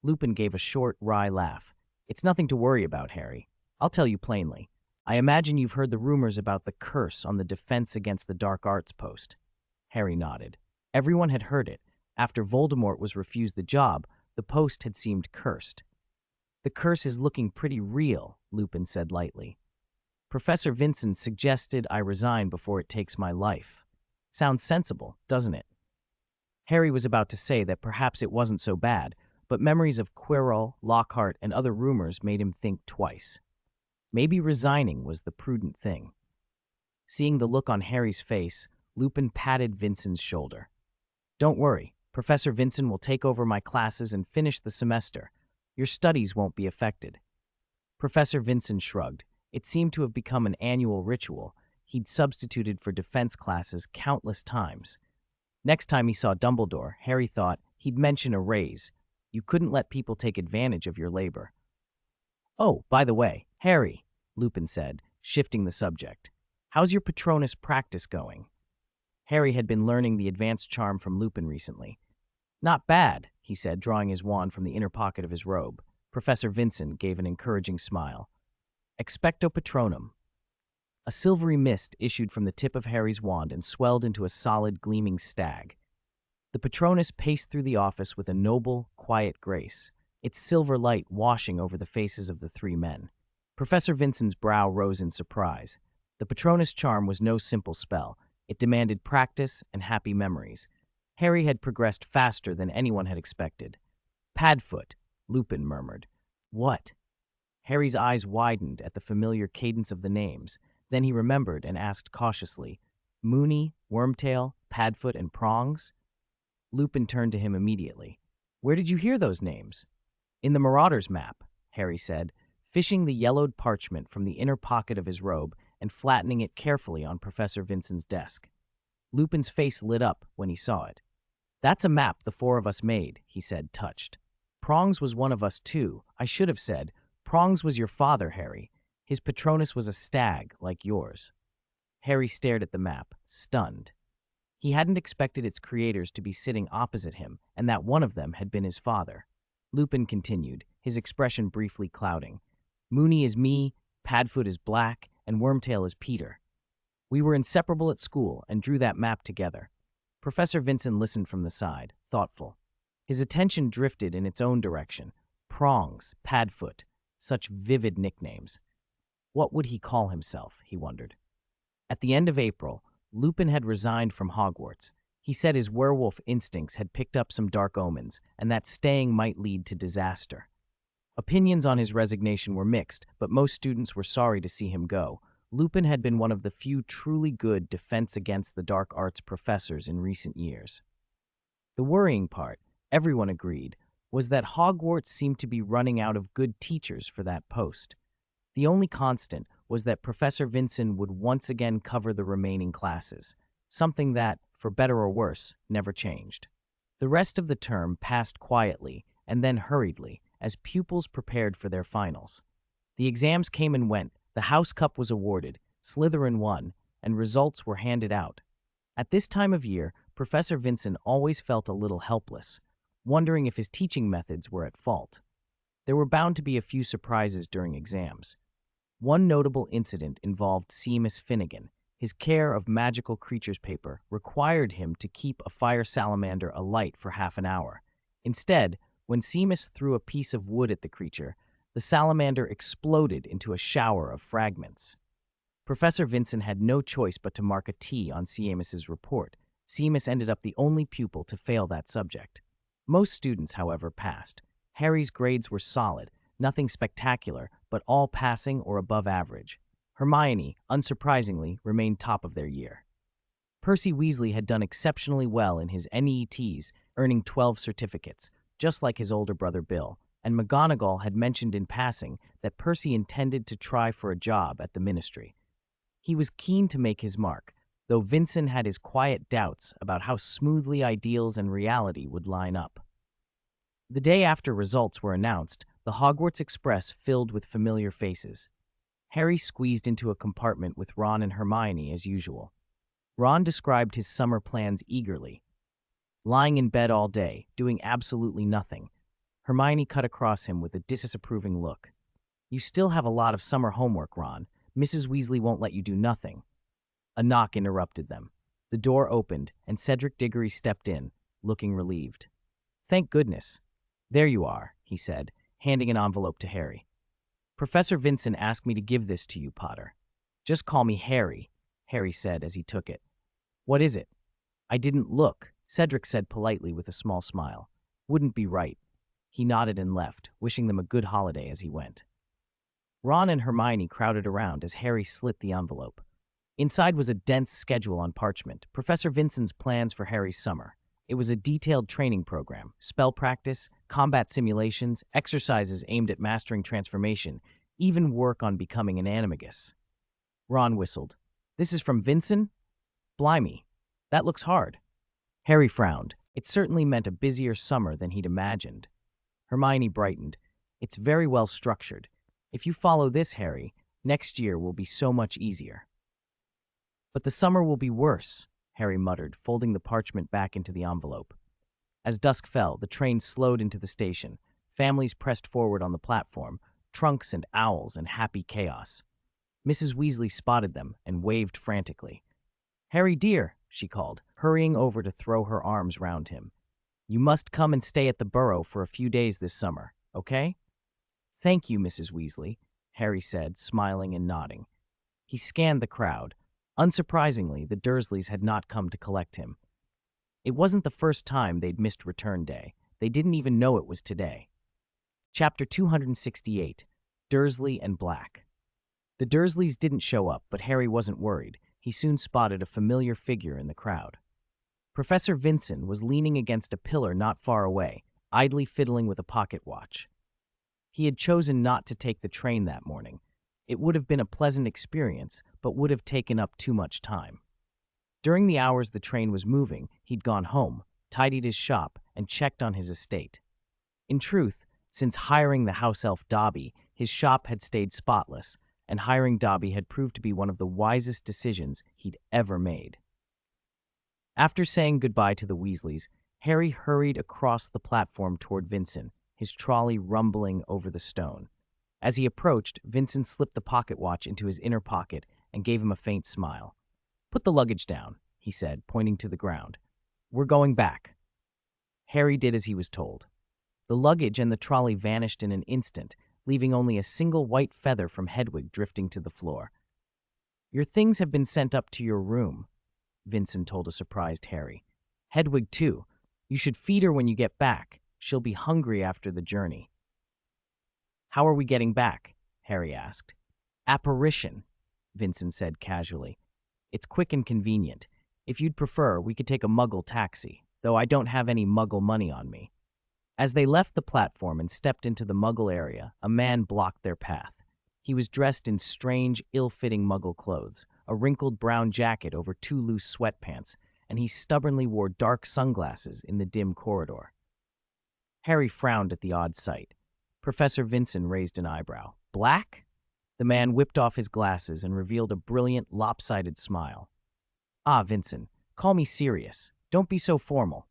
[SPEAKER 1] Lupin gave a short, wry laugh. "It's nothing to worry about, Harry. I'll tell you plainly. I imagine you've heard the rumors about the curse on the Defense Against the Dark Arts post." Harry nodded. Everyone had heard it. After Voldemort was refused the job, the post had seemed cursed. "The curse is looking pretty real," Lupin said lightly. "Professor Vincent suggested I resign before it takes my life. Sounds sensible, doesn't it?" Harry was about to say that perhaps it wasn't so bad, but memories of Quirrell, Lockhart, and other rumors made him think twice. Maybe resigning was the prudent thing. Seeing the look on Harry's face, Lupin patted Vincent's shoulder. "Don't worry, Professor Vincent will take over my classes and finish the semester. Your studies won't be affected." Professor Vincent shrugged. It seemed to have become an annual ritual. He'd substituted for defense classes countless times. Next time he saw Dumbledore, Harry thought he'd mention a raise. You couldn't let people take advantage of your labor. "Oh, by the way, Harry," Lupin said, shifting the subject. "How's your Patronus practice going?" Harry had been learning the advanced charm from Lupin recently. "Not bad," he said, drawing his wand from the inner pocket of his robe. Professor Vincent gave an encouraging smile. "Expecto Patronum." A silvery mist issued from the tip of Harry's wand and swelled into a solid, gleaming stag. The Patronus paced through the office with a noble, quiet grace, its silver light washing over the faces of the three men. Professor Vincent's brow rose in surprise. The Patronus charm was no simple spell. It demanded practice and happy memories. Harry had progressed faster than anyone had expected. "Padfoot," Lupin murmured. "What?" Harry's eyes widened at the familiar cadence of the names. Then he remembered and asked cautiously, "Moony, Wormtail, Padfoot, and Prongs?" Lupin turned to him immediately. "Where did you hear those names?" "In the Marauder's map," Harry said, fishing the yellowed parchment from the inner pocket of his robe and flattening it carefully on Professor Vincent's desk. Lupin's face lit up when he saw it. "That's a map the four of us made," he said, touched. "Prongs was one of us too. I should have said, Prongs was your father, Harry. His Patronus was a stag, like yours." Harry stared at the map, stunned. He hadn't expected its creators to be sitting opposite him, and that one of them had been his father. Lupin continued, his expression briefly clouding. "Moony is me, Padfoot is Black, and Wormtail is Peter. We were inseparable at school and drew that map together." Professor Vincent listened from the side, thoughtful. His attention drifted in its own direction. Prongs, Padfoot, such vivid nicknames. What would he call himself, he wondered. At the end of April, Lupin had resigned from Hogwarts. He said his werewolf instincts had picked up some dark omens, and that staying might lead to disaster. Opinions on his resignation were mixed, but most students were sorry to see him go. Lupin had been one of the few truly good defense against the dark arts professors in recent years. The worrying part, everyone agreed, was that Hogwarts seemed to be running out of good teachers for that post. The only constant was that Professor Wisen would once again cover the remaining classes, something that, for better or worse, never changed. The rest of the term passed quietly and then hurriedly as pupils prepared for their finals. The exams came and went, the House Cup was awarded, Slytherin won, and results were handed out. At this time of year, Professor Wisen always felt a little helpless, wondering if his teaching methods were at fault. There were bound to be a few surprises during exams. One notable incident involved Seamus Finnegan. His care of magical creatures paper required him to keep a fire salamander alight for half an hour. Instead, when Seamus threw a piece of wood at the creature, the salamander exploded into a shower of fragments. Professor Wisen had no choice but to mark a T on Seamus's report. Seamus ended up the only pupil to fail that subject. Most students, however, passed. Harry's grades were solid, nothing spectacular, but all passing or above average. Hermione, unsurprisingly, remained top of their year. Percy Weasley had done exceptionally well in his NEETs, earning 12 certificates, just like his older brother Bill, and McGonagall had mentioned in passing that Percy intended to try for a job at the Ministry. He was keen to make his mark, though Wisen had his quiet doubts about how smoothly ideals and reality would line up. The day after results were announced, the Hogwarts Express filled with familiar faces. Harry squeezed into a compartment with Ron and Hermione as usual. Ron described his summer plans eagerly. Lying in bed all day, doing absolutely nothing. Hermione cut across him with a disapproving look. "You still have a lot of summer homework, Ron. Mrs. Weasley won't let you do nothing." A knock interrupted them. The door opened, and Cedric Diggory stepped in, looking relieved. "Thank goodness. There you are," he said, handing an envelope to Harry. "Professor Wisen asked me to give this to you, Potter." "Just call me Harry," Harry said as he took it. "What is it?" "I didn't look," Cedric said politely with a small smile. "Wouldn't be right." He nodded and left, wishing them a good holiday as he went. Ron and Hermione crowded around as Harry slit the envelope. Inside was a dense schedule on parchment, Professor Vincent's plans for Harry's summer. It was a detailed training program, spell practice, combat simulations, exercises aimed at mastering transformation, even work on becoming an animagus. Ron whistled. "This is from Vincent? Blimey, that looks hard." Harry frowned. It certainly meant a busier summer than he'd imagined. Hermione brightened. "It's very well structured. If you follow this, Harry, next year will be so much easier." "But the summer will be worse," Harry muttered, folding the parchment back into the envelope. As dusk fell, the train slowed into the station. Families pressed forward on the platform, trunks and owls in happy chaos. Mrs. Weasley spotted them and waved frantically. "Harry, dear," she called, hurrying over to throw her arms round him. "You must come and stay at the Burrow for a few days this summer, okay?" "Thank you, Mrs. Weasley," Harry said, smiling and nodding. He scanned the crowd. Unsurprisingly, the Dursleys had not come to collect him. It wasn't the first time they'd missed return day. They didn't even know it was today. Chapter 268, Dursley and Black. The Dursleys didn't show up, but Harry wasn't worried. He soon spotted a familiar figure in the crowd. Professor Wisen was leaning against a pillar not far away, idly fiddling with a pocket watch. He had chosen not to take the train that morning. It would have been a pleasant experience, but would have taken up too much time. During the hours the train was moving, he'd gone home, tidied his shop, and checked on his estate. In truth, since hiring the house elf Dobby, his shop had stayed spotless, and hiring Dobby had proved to be one of the wisest decisions he'd ever made. After saying goodbye to the Weasleys, Harry hurried across the platform toward Vincent, his trolley rumbling over the stone. As he approached, Vincent slipped the pocket watch into his inner pocket and gave him a faint smile. "Put the luggage down," he said, pointing to the ground. "We're going back." Harry did as he was told. The luggage and the trolley vanished in an instant, leaving only a single white feather from Hedwig drifting to the floor. "Your things have been sent up to your room," Vincent told a surprised Harry. "Hedwig, too. You should feed her when you get back. She'll be hungry after the journey." "How are we getting back?" Harry asked. "Apparition." Vincent said casually. "It's quick and convenient. If you'd prefer, we could take a muggle taxi, though I don't have any muggle money on me." As they left the platform and stepped into the muggle area, a man blocked their path. He was dressed in strange, ill-fitting muggle clothes, a wrinkled brown jacket over 2 loose sweatpants, and he stubbornly wore dark sunglasses in the dim corridor. Harry frowned at the odd sight. Professor Vincent raised an eyebrow. "Black?" The man whipped off his glasses and revealed a brilliant, lopsided smile. "Ah, Vincent, call me Sirius. Don't be so formal."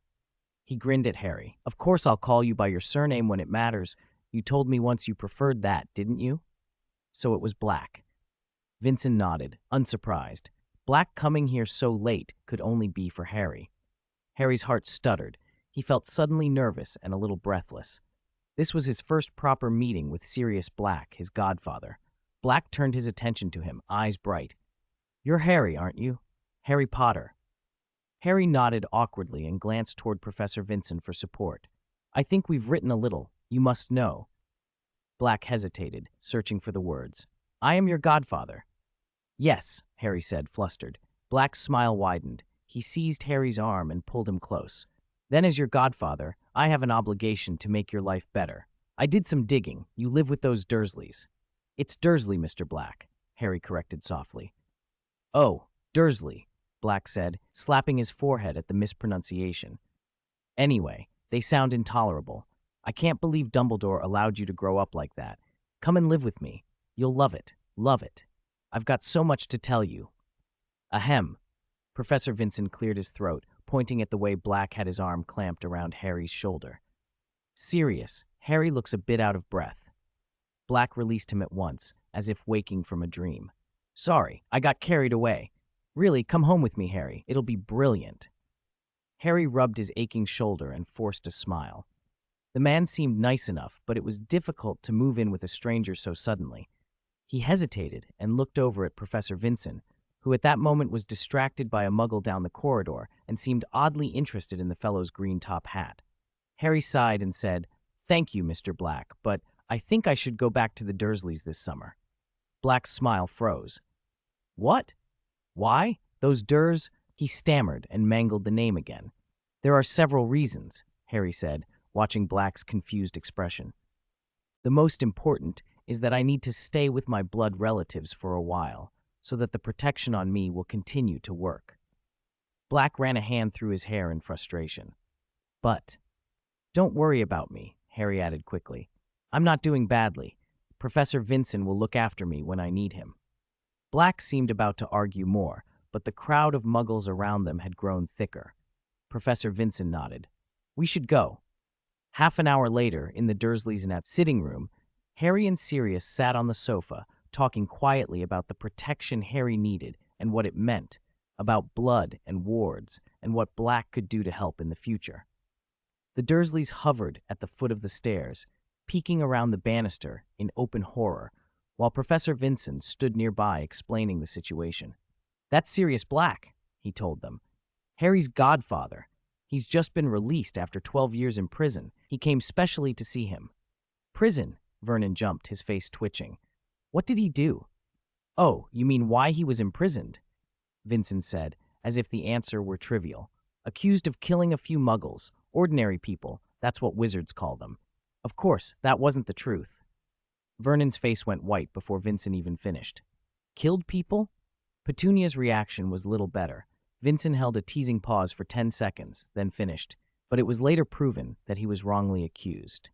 [SPEAKER 1] He grinned at Harry. "Of course I'll call you by your surname when it matters. You told me once you preferred that, didn't you?" So it was Black. Vincent nodded, unsurprised. Black coming here so late could only be for Harry. Harry's heart stuttered. He felt suddenly nervous and a little breathless. This was his first proper meeting with Sirius Black, his godfather. Black turned his attention to him, eyes bright. "You're Harry, aren't you? Harry Potter." Harry nodded awkwardly and glanced toward Professor Vincent for support. "I think we've written a little. You must know." Black hesitated, searching for the words. "I am your godfather." "Yes," Harry said, flustered. Black's smile widened. He seized Harry's arm and pulled him close. "Then as your godfather, I have an obligation to make your life better. I did some digging. You live with those Dursleys." "It's Dursley, Mr. Black," Harry corrected softly. "Oh, Dursley," Black said, slapping his forehead at the mispronunciation. "Anyway, they sound intolerable. I can't believe Dumbledore allowed you to grow up like that. Come and live with me. You'll love it. Love it. I've got so much to tell you." "Ahem." Professor Vincent cleared his throat, pointing at the way Black had his arm clamped around Harry's shoulder. "Serious, Harry looks a bit out of breath." Black released him at once, as if waking from a dream. "Sorry, I got carried away. Really, come home with me, Harry. It'll be brilliant." Harry rubbed his aching shoulder and forced a smile. The man seemed nice enough, but it was difficult to move in with a stranger so suddenly. He hesitated and looked over at Professor Vincent, who at that moment was distracted by a muggle down the corridor and seemed oddly interested in the fellow's green top hat. Harry sighed and said, "Thank you, Mr. Black, but I think I should go back to the Dursleys this summer." Black's smile froze. "What? Why? Those Durs—" He stammered and mangled the name again. "There are several reasons," Harry said, watching Black's confused expression. "The most important is that I need to stay with my blood relatives for a while, so that the protection on me will continue to work." Black ran a hand through his hair in frustration. "But don't worry about me," Harry added quickly. "I'm not doing badly. Professor Vincent will look after me when I need him." Black seemed about to argue more, but the crowd of muggles around them had grown thicker. Professor Vincent nodded. "We should go." Half an hour later, in the Dursleys' sitting room, Harry and Sirius sat on the sofa, talking quietly about the protection Harry needed and what it meant, about blood and wards, and what Black could do to help in the future. The Dursleys hovered at the foot of the stairs, peeking around the banister in open horror, while Professor Vincent stood nearby explaining the situation. "That's Sirius Black," he told them. "Harry's godfather. He's just been released after 12 years in prison. He came specially to see him." "Prison?" Vernon jumped, his face twitching. "What did he do?" "Oh, you mean why he was imprisoned?" Vincent said, as if the answer were trivial. "Accused of killing a few muggles, ordinary people, that's what wizards call them. Of course, that wasn't the truth." Vernon's face went white before Vincent even finished. "Killed people?" Petunia's reaction was little better. Vincent held a teasing pause for 10 seconds, then finished, but it was later proven that he was wrongly accused.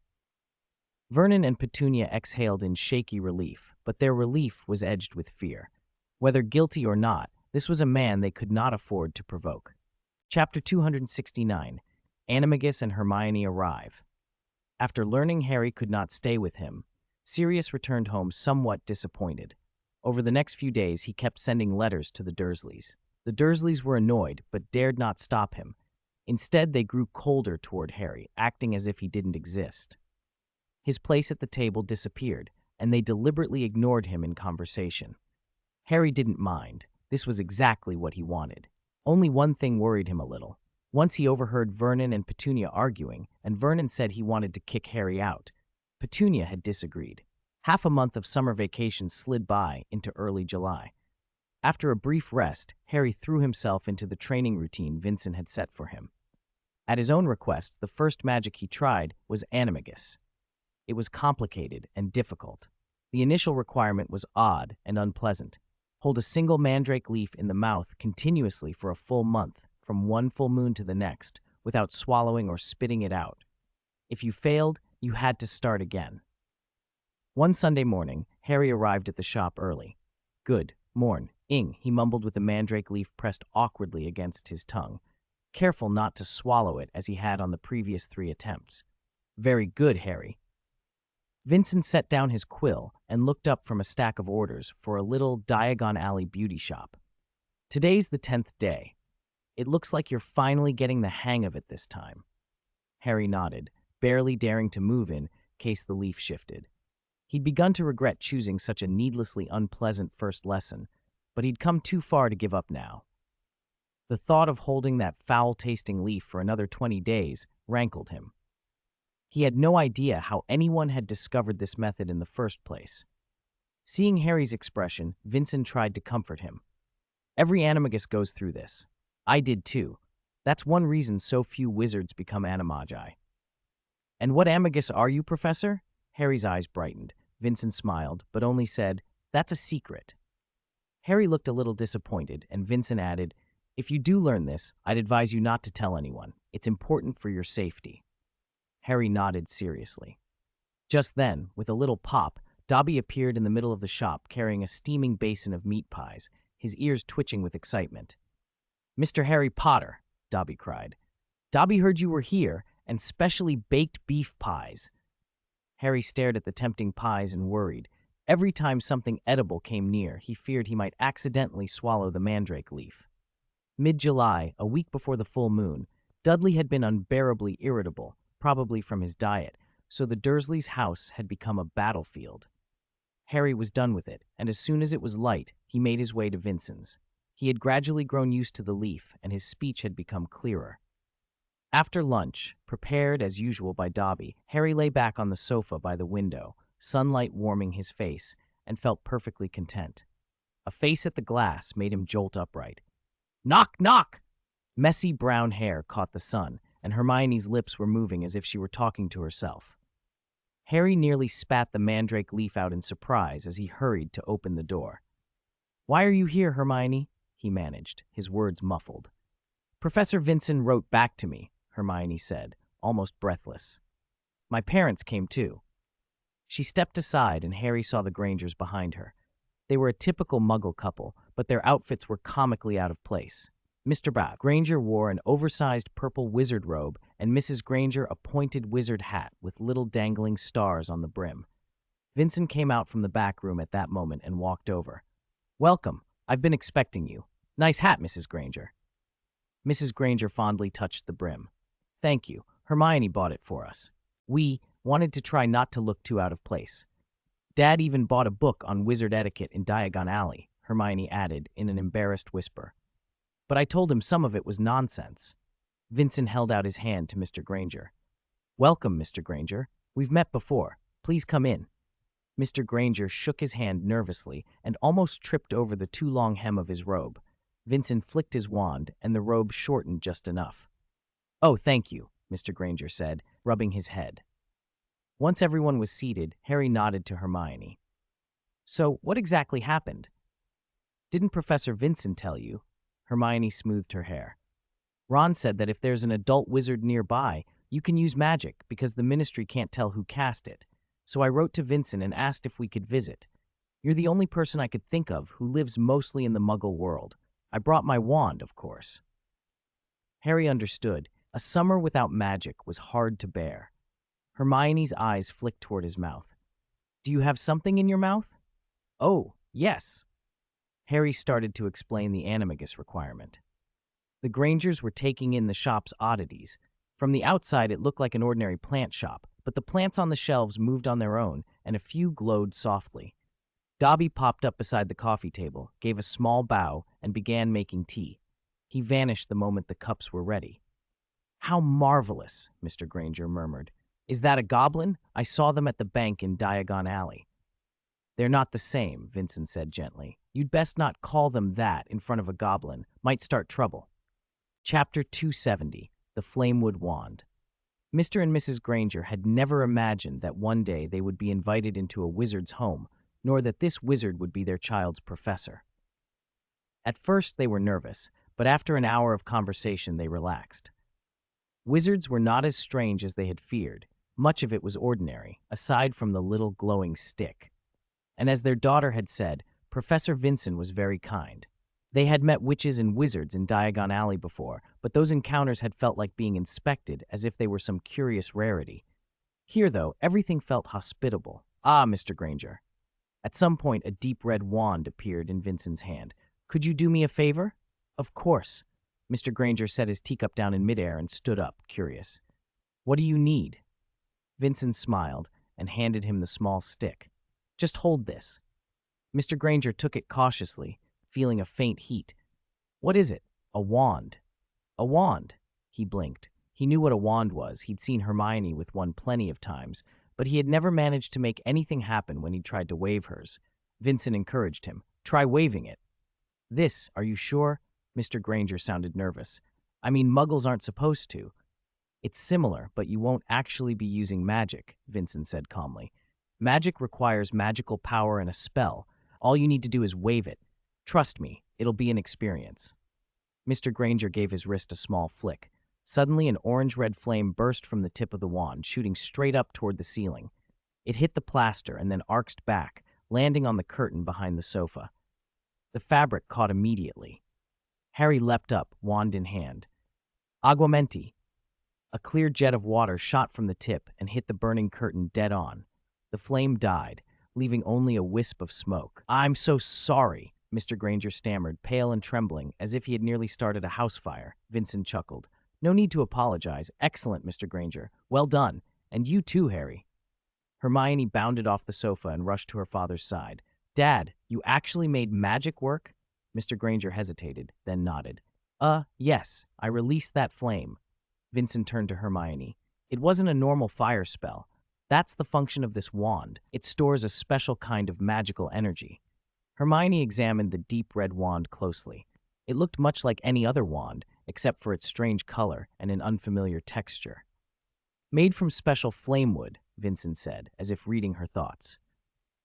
[SPEAKER 1] Vernon and Petunia exhaled in shaky relief, but their relief was edged with fear. Whether guilty or not, this was a man they could not afford to provoke. Chapter 269. Animagus and Hermione arrive. After learning Harry could not stay with him, Sirius returned home somewhat disappointed. Over the next few days, he kept sending letters to the Dursleys. The Dursleys were annoyed, but dared not stop him. Instead, they grew colder toward Harry, acting as if he didn't exist. His place at the table disappeared, and they deliberately ignored him in conversation. Harry didn't mind. This was exactly what he wanted. Only one thing worried him a little. Once he overheard Vernon and Petunia arguing, and Vernon said he wanted to kick Harry out. Petunia had disagreed. Half a month of summer vacation slid by into early July. After a brief rest, Harry threw himself into the training routine Vincent had set for him. At his own request, the first magic he tried was animagus. It was complicated and difficult. The initial requirement was odd and unpleasant. Hold a single mandrake leaf in the mouth continuously for a full month, from one full moon to the next, without swallowing or spitting it out. If you failed, you had to start again. One Sunday morning, Harry arrived at the shop early. "Good morn, ing," he mumbled with a mandrake leaf pressed awkwardly against his tongue, careful not to swallow it as he had on the previous 3 attempts. "Very good, Harry." Vincent set down his quill and looked up from a stack of orders for a little Diagon Alley beauty shop. "Today's the 10th day. It looks like you're finally getting the hang of it this time." Harry nodded, barely daring to move in case the leaf shifted. He'd begun to regret choosing such a needlessly unpleasant first lesson, but he'd come too far to give up now. The thought of holding that foul-tasting leaf for another 20 days rankled him. He had no idea how anyone had discovered this method in the first place. Seeing Harry's expression, Vincent tried to comfort him. "Every animagus goes through this. I did too. That's one reason so few wizards become animagi." "And what animagus are you, Professor?" Harry's eyes brightened. Vincent smiled, but only said, "That's a secret." Harry looked a little disappointed, and Vincent added, "If you do learn this, I'd advise you not to tell anyone. It's important for your safety." Harry nodded seriously. Just then, with a little pop, Dobby appeared in the middle of the shop carrying a steaming basin of meat pies, his ears twitching with excitement. "Mr. Harry Potter," Dobby cried. "Dobby heard you were here, and specially baked beef pies." Harry stared at the tempting pies and worried. Every time something edible came near, he feared he might accidentally swallow the mandrake leaf. Mid-July, a week before the full moon, Dudley had been unbearably irritable, probably from his diet, so the Dursleys' house had become a battlefield. Harry was done with it, and as soon as it was light, he made his way to Vincent's. He had gradually grown used to the leaf, and his speech had become clearer. After lunch, prepared as usual by Dobby, Harry lay back on the sofa by the window, sunlight warming his face, and felt perfectly content. A face at the glass made him jolt upright. "Knock, knock!" Messy brown hair caught the sun, and Hermione's lips were moving as if she were talking to herself. Harry nearly spat the mandrake leaf out in surprise as he hurried to open the door. "Why are you here, Hermione?" he managed, his words muffled. "Professor Vincent wrote back to me," Hermione said, almost breathless. "My parents came too." She stepped aside and Harry saw the Grangers behind her. They were a typical Muggle couple, but their outfits were comically out of place. Mr. Granger wore an oversized purple wizard robe and Mrs. Granger a pointed wizard hat with little dangling stars on the brim. Vincent came out from the back room at that moment and walked over. "Welcome. I've been expecting you. Nice hat, Mrs. Granger." Mrs. Granger fondly touched the brim. "Thank you. Hermione bought it for us. We wanted to try not to look too out of place. Dad even bought a book on wizard etiquette in Diagon Alley," Hermione added in an embarrassed whisper. "But I told him some of it was nonsense." Vincent held out his hand to Mr. Granger. "Welcome, Mr. Granger. We've met before. Please come in." Mr. Granger shook his hand nervously and almost tripped over the too long hem of his robe. Vincent flicked his wand, and the robe shortened just enough. "Oh, thank you," Mr. Granger said, rubbing his head. Once everyone was seated, Harry nodded to Hermione. "So, what exactly happened?" "Didn't Professor Vincent tell you?" Hermione smoothed her hair. "Ron said that if there's an adult wizard nearby, you can use magic because the Ministry can't tell who cast it. So I wrote to Vincent and asked if we could visit. You're the only person I could think of who lives mostly in the Muggle world. I brought my wand, of course." Harry understood. A summer without magic was hard to bear. Hermione's eyes flicked toward his mouth. "Do you have something in your mouth?" "Oh, yes." Harry started to explain the animagus requirement. The Grangers were taking in the shop's oddities. From the outside, it looked like an ordinary plant shop, but the plants on the shelves moved on their own, and a few glowed softly. Dobby popped up beside the coffee table, gave a small bow, and began making tea. He vanished the moment the cups were ready. "How marvelous," Mr. Granger murmured. "Is that a goblin? I saw them at the bank in Diagon Alley." "They're not the same," Vincent said gently. You'd best not call them that in front of a goblin. Might start trouble. Chapter 270, The Flamewood Wand. Mr. and Mrs. Granger had never imagined that one day they would be invited into a wizard's home, nor that this wizard would be their child's professor. At first they were nervous, but after an hour of conversation they relaxed. Wizards were not as strange as they had feared. Much of it was ordinary, aside from the little glowing stick. And as their daughter had said, Professor Wisen was very kind. They had met witches and wizards in Diagon Alley before, but those encounters had felt like being inspected, as if they were some curious rarity. Here, though, everything felt hospitable. Ah, Mr. Granger. At some point, a deep red wand appeared in Vincent's hand. Could you do me a favor? Of course. Mr. Granger set his teacup down in midair and stood up, curious. What do you need? Vincent smiled and handed him the small stick. Just hold this. Mr. Granger took it cautiously, feeling a faint heat. What is it? A wand. A wand. He blinked. He knew what a wand was. He'd seen Hermione with one plenty of times, but he had never managed to make anything happen when he tried to wave hers. Vincent encouraged him. Try waving it. This, are you sure? Mr. Granger sounded nervous. I mean, muggles aren't supposed to. It's similar, but you won't actually be using magic, Vincent said calmly. Magic requires magical power and a spell. All you need to do is wave it. Trust me, it'll be an experience. Mr. Granger gave his wrist a small flick. Suddenly, an orange-red flame burst from the tip of the wand, shooting straight up toward the ceiling. It hit the plaster and then arced back, landing on the curtain behind the sofa. The fabric caught immediately. Harry leapt up, wand in hand. Aguamenti! A clear jet of water shot from the tip and hit the burning curtain dead on. The flame died, leaving only a wisp of smoke. I'm so sorry, Mr. Granger stammered, pale and trembling, as if he had nearly started a house fire. Vincent chuckled. No need to apologize. Excellent, Mr. Granger. Well done. And you too, Harry. Hermione bounded off the sofa and rushed to her father's side. Dad, you actually made magic work? Mr. Granger hesitated, then nodded. Yes, I released that flame. Vincent turned to Hermione. It wasn't a normal fire spell. That's the function of this wand. It stores a special kind of magical energy. Hermione examined the deep red wand closely. It looked much like any other wand, except for its strange color and an unfamiliar texture. Made from special flamewood, Vincent said, as if reading her thoughts.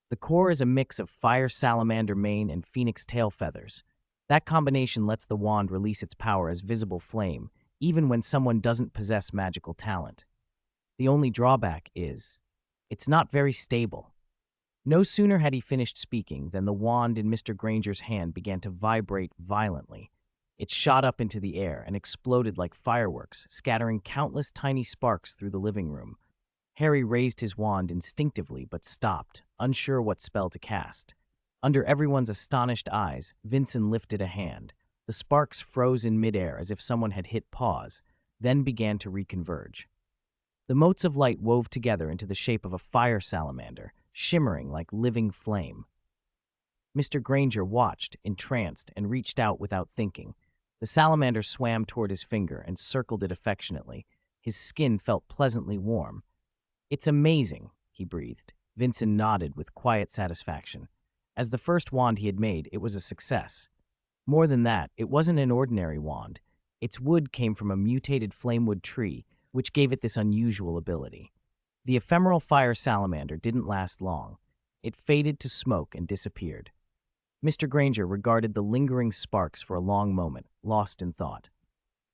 [SPEAKER 1] The core is a mix of fire salamander mane and phoenix tail feathers. That combination lets the wand release its power as visible flame, even when someone doesn't possess magical talent. The only drawback is, it's not very stable. No sooner had he finished speaking than the wand in Mr. Granger's hand began to vibrate violently. It shot up into the air and exploded like fireworks, scattering countless tiny sparks through the living room. Harry raised his wand instinctively but stopped, unsure what spell to cast. Under everyone's astonished eyes, Vincent lifted a hand. The sparks froze in midair as if someone had hit pause, then began to reconverge. The motes of light wove together into the shape of a fire salamander, shimmering like living flame. Mr. Granger watched, entranced, and reached out without thinking. The salamander swam toward his finger and circled it affectionately. His skin felt pleasantly warm. It's amazing, he breathed. Vincent nodded with quiet satisfaction. As the first wand he had made, it was a success. More than that, it wasn't an ordinary wand. Its wood came from a mutated flamewood tree, which gave it this unusual ability. The ephemeral fire salamander didn't last long. It faded to smoke and disappeared. Mr. Granger regarded the lingering sparks for a long moment, lost in thought.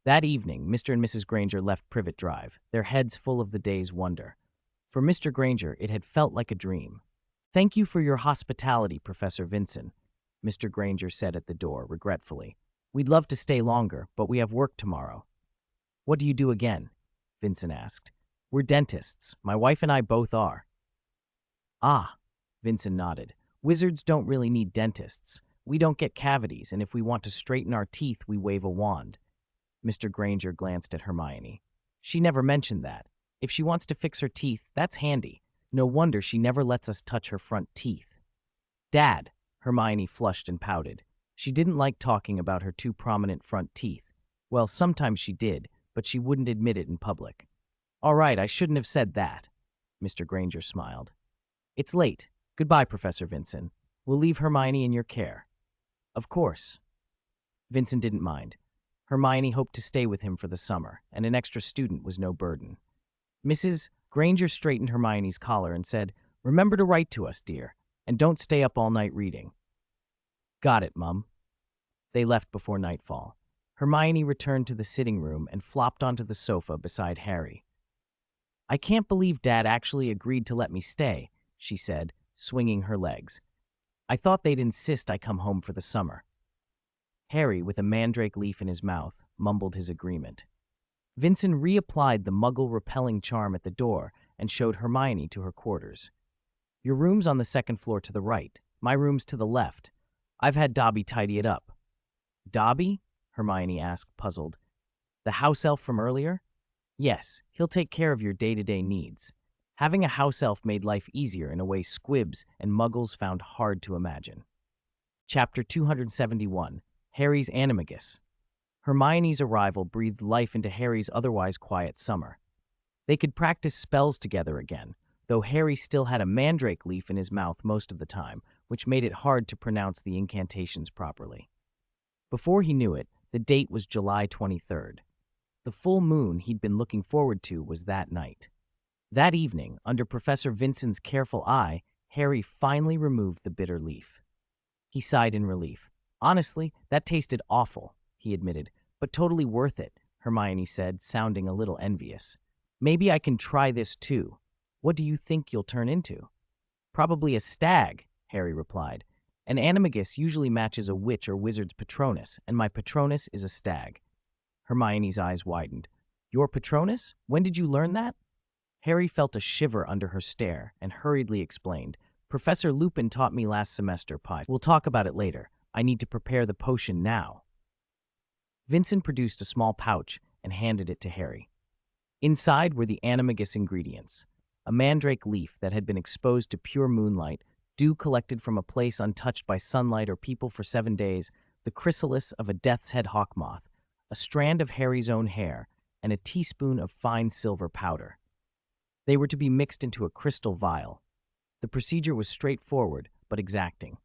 [SPEAKER 1] That evening, Mr. and Mrs. Granger left Privet Drive, their heads full of the day's wonder. For Mr. Granger, it had felt like a dream. Thank you for your hospitality, Professor Wisen, Mr. Granger said at the door, regretfully. We'd love to stay longer, but we have work tomorrow. What do you do again? Vincent asked. We're dentists. My wife and I both are. Ah, Vincent nodded. Wizards don't really need dentists. We don't get cavities, and if we want to straighten our teeth, we wave a wand. Mr. Granger glanced at Hermione. She never mentioned that. If she wants to fix her teeth, that's handy. No wonder she never lets us touch her front teeth. Dad, Hermione flushed and pouted. She didn't like talking about her two prominent front teeth. Well, sometimes she did, but she wouldn't admit it in public. All right, I shouldn't have said that. Mr. Granger smiled. It's late. Goodbye, Professor Wisen. We'll leave Hermione in your care. Of course. Vincent didn't mind. Hermione hoped to stay with him for the summer, and an extra student was no burden. Mrs. Granger straightened Hermione's collar and said, "Remember to write to us, dear, and don't stay up all night reading." "Got it, Mum." They left before nightfall. Hermione returned to the sitting room and flopped onto the sofa beside Harry. "I can't believe Dad actually agreed to let me stay," she said, swinging her legs. "I thought they'd insist I come home for the summer." Harry, with a mandrake leaf in his mouth, mumbled his agreement. Vincent reapplied the muggle-repelling charm at the door and showed Hermione to her quarters. "Your room's on the second floor to the right. My room's to the left. I've had Dobby tidy it up." "Dobby?" Hermione asked, puzzled. "The house elf from earlier?" "Yes, he'll take care of your day-to-day needs." Having a house elf made life easier in a way squibs and muggles found hard to imagine. Chapter 271, Harry's Animagus. Hermione's arrival breathed life into Harry's otherwise quiet summer. They could practice spells together again, though Harry still had a mandrake leaf in his mouth most of the time, which made it hard to pronounce the incantations properly. Before he knew it, the date was July 23rd. The full moon he'd been looking forward to was that night. That evening, under Professor Vincent's careful eye, Harry finally removed the bitter leaf. He sighed in relief. "Honestly, that tasted awful," he admitted, "but totally worth it," Hermione said, sounding a little envious. "Maybe I can try this too. What do you think you'll turn into?" "Probably a stag," Harry replied. "An animagus usually matches a witch or wizard's patronus, and my patronus is a stag." Hermione's eyes widened. "Your patronus? When did you learn that?" Harry felt a shiver under her stare and hurriedly explained, "Professor Lupin taught me last semester, Pi. We'll talk about it later. I need to prepare the potion now." Vincent produced a small pouch and handed it to Harry. Inside were the animagus ingredients: a mandrake leaf that had been exposed to pure moonlight, dew collected from a place untouched by sunlight or people for 7 days, the chrysalis of a death's head hawk moth, a strand of Harry's own hair, and a teaspoon of fine silver powder. They were to be mixed into a crystal vial. The procedure was straightforward but exacting.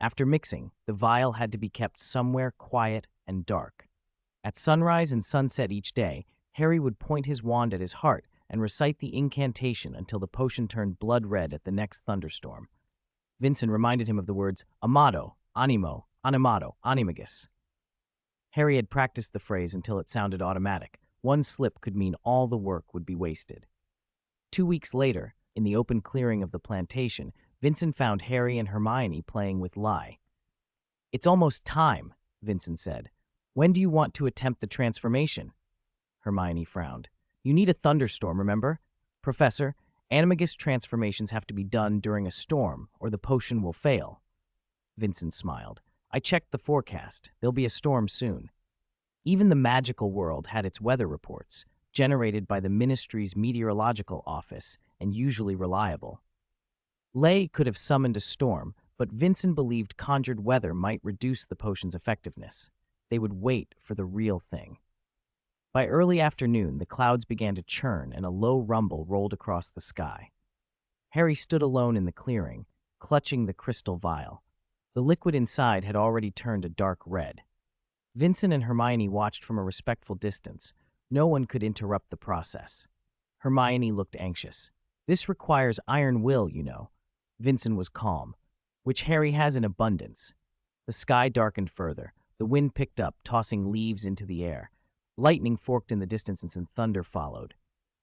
[SPEAKER 1] After mixing, the vial had to be kept somewhere quiet and dark. At sunrise and sunset each day, Harry would point his wand at his heart and recite the incantation until the potion turned blood red at the next thunderstorm. Vincent reminded him of the words amado, animo, animado, animagus. Harry had practiced the phrase until it sounded automatic. One slip could mean all the work would be wasted. 2 weeks later, in the open clearing of the plantation, Vincent found Harry and Hermione playing with lye. "It's almost time," Vincent said. "When do you want to attempt the transformation?" Hermione frowned. "You need a thunderstorm, remember? Professor, animagus transformations have to be done during a storm, or the potion will fail." Vincent smiled. "I checked the forecast. There'll be a storm soon." Even the magical world had its weather reports, generated by the ministry's meteorological office and usually reliable. Lay could have summoned a storm, but Vincent believed conjured weather might reduce the potion's effectiveness. They would wait for the real thing. By early afternoon, the clouds began to churn and a low rumble rolled across the sky. Harry stood alone in the clearing, clutching the crystal vial. The liquid inside had already turned a dark red. Vincent and Hermione watched from a respectful distance. No one could interrupt the process. Hermione looked anxious. "This requires iron will, you know." Vincent was calm, which Harry has in abundance. The sky darkened further. The wind picked up, tossing leaves into the air. Lightning forked in the distance and thunder followed.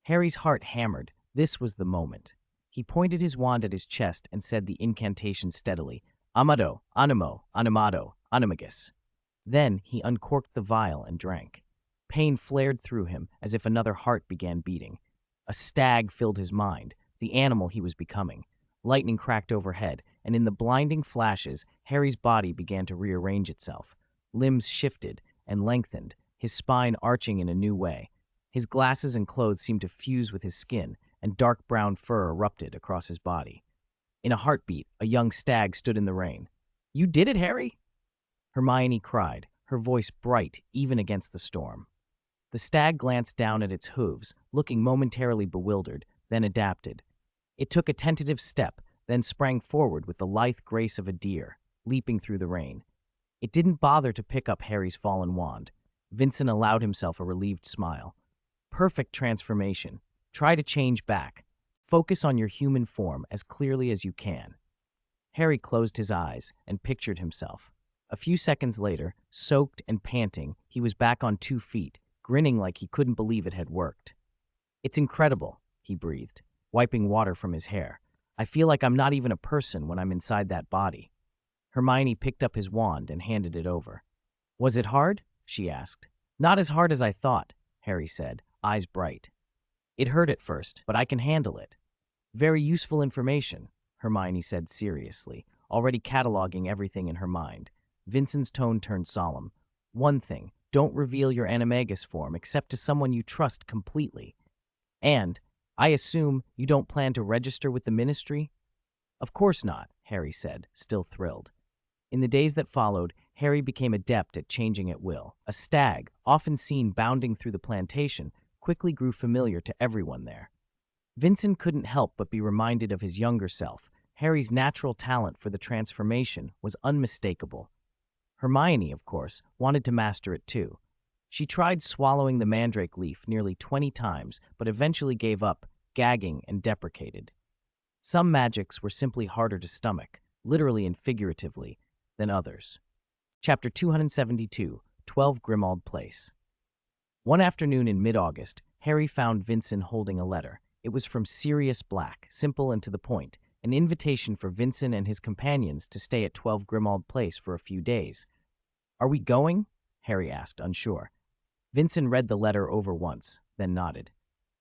[SPEAKER 1] Harry's heart hammered. This was the moment. He pointed his wand at his chest and said the incantation steadily, "Amado, animo, animado, animagus." Then he uncorked the vial and drank. Pain flared through him as if another heart began beating. A stag filled his mind, the animal he was becoming. Lightning cracked overhead, and in the blinding flashes, Harry's body began to rearrange itself. Limbs shifted and lengthened, his spine arching in a new way. His glasses and clothes seemed to fuse with his skin, and dark brown fur erupted across his body. In a heartbeat, a young stag stood in the rain. "You did it, Harry!" Hermione cried, her voice bright even against the storm. The stag glanced down at its hooves, looking momentarily bewildered, then adapted. It took a tentative step, then sprang forward with the lithe grace of a deer, leaping through the rain. It didn't bother to pick up Harry's fallen wand. Vincent allowed himself a relieved smile. Perfect transformation. Try to change back. Focus on your human form as clearly as you can. Harry closed his eyes and pictured himself. A few seconds later, soaked and panting, he was back on 2 feet, grinning like he couldn't believe it had worked. "It's incredible," he breathed, wiping water from his hair. "I feel like I'm not even a person when I'm inside that body." Hermione picked up his wand and handed it over. "Was it hard?" she asked. "Not as hard as I thought," Harry said, eyes bright. "It hurt at first, but I can handle it." "Very useful information," Hermione said seriously, already cataloging everything in her mind. Vincent's tone turned solemn. "One thing, don't reveal your animagus form except to someone you trust completely. And, I assume, you don't plan to register with the Ministry?" "Of course not," Harry said, still thrilled. In the days that followed, Harry became adept at changing at will. A stag, often seen bounding through the plantation, quickly grew familiar to everyone there. Vincent couldn't help but be reminded of his younger self. Harry's natural talent for the transformation was unmistakable. Hermione, of course, wanted to master it too. She tried swallowing the mandrake leaf nearly 20 times, but eventually gave up, gagging and deprecated. Some magics were simply harder to stomach, literally and figuratively, than others. Chapter 272, 12 Grimmauld Place. One afternoon in mid-August, Harry found Vincent holding a letter. It was from Sirius Black, simple and to the point, an invitation for Vincent and his companions to stay at 12 Grimmauld Place for a few days. "Are we going?" Harry asked, unsure. Vincent read the letter over once, then nodded.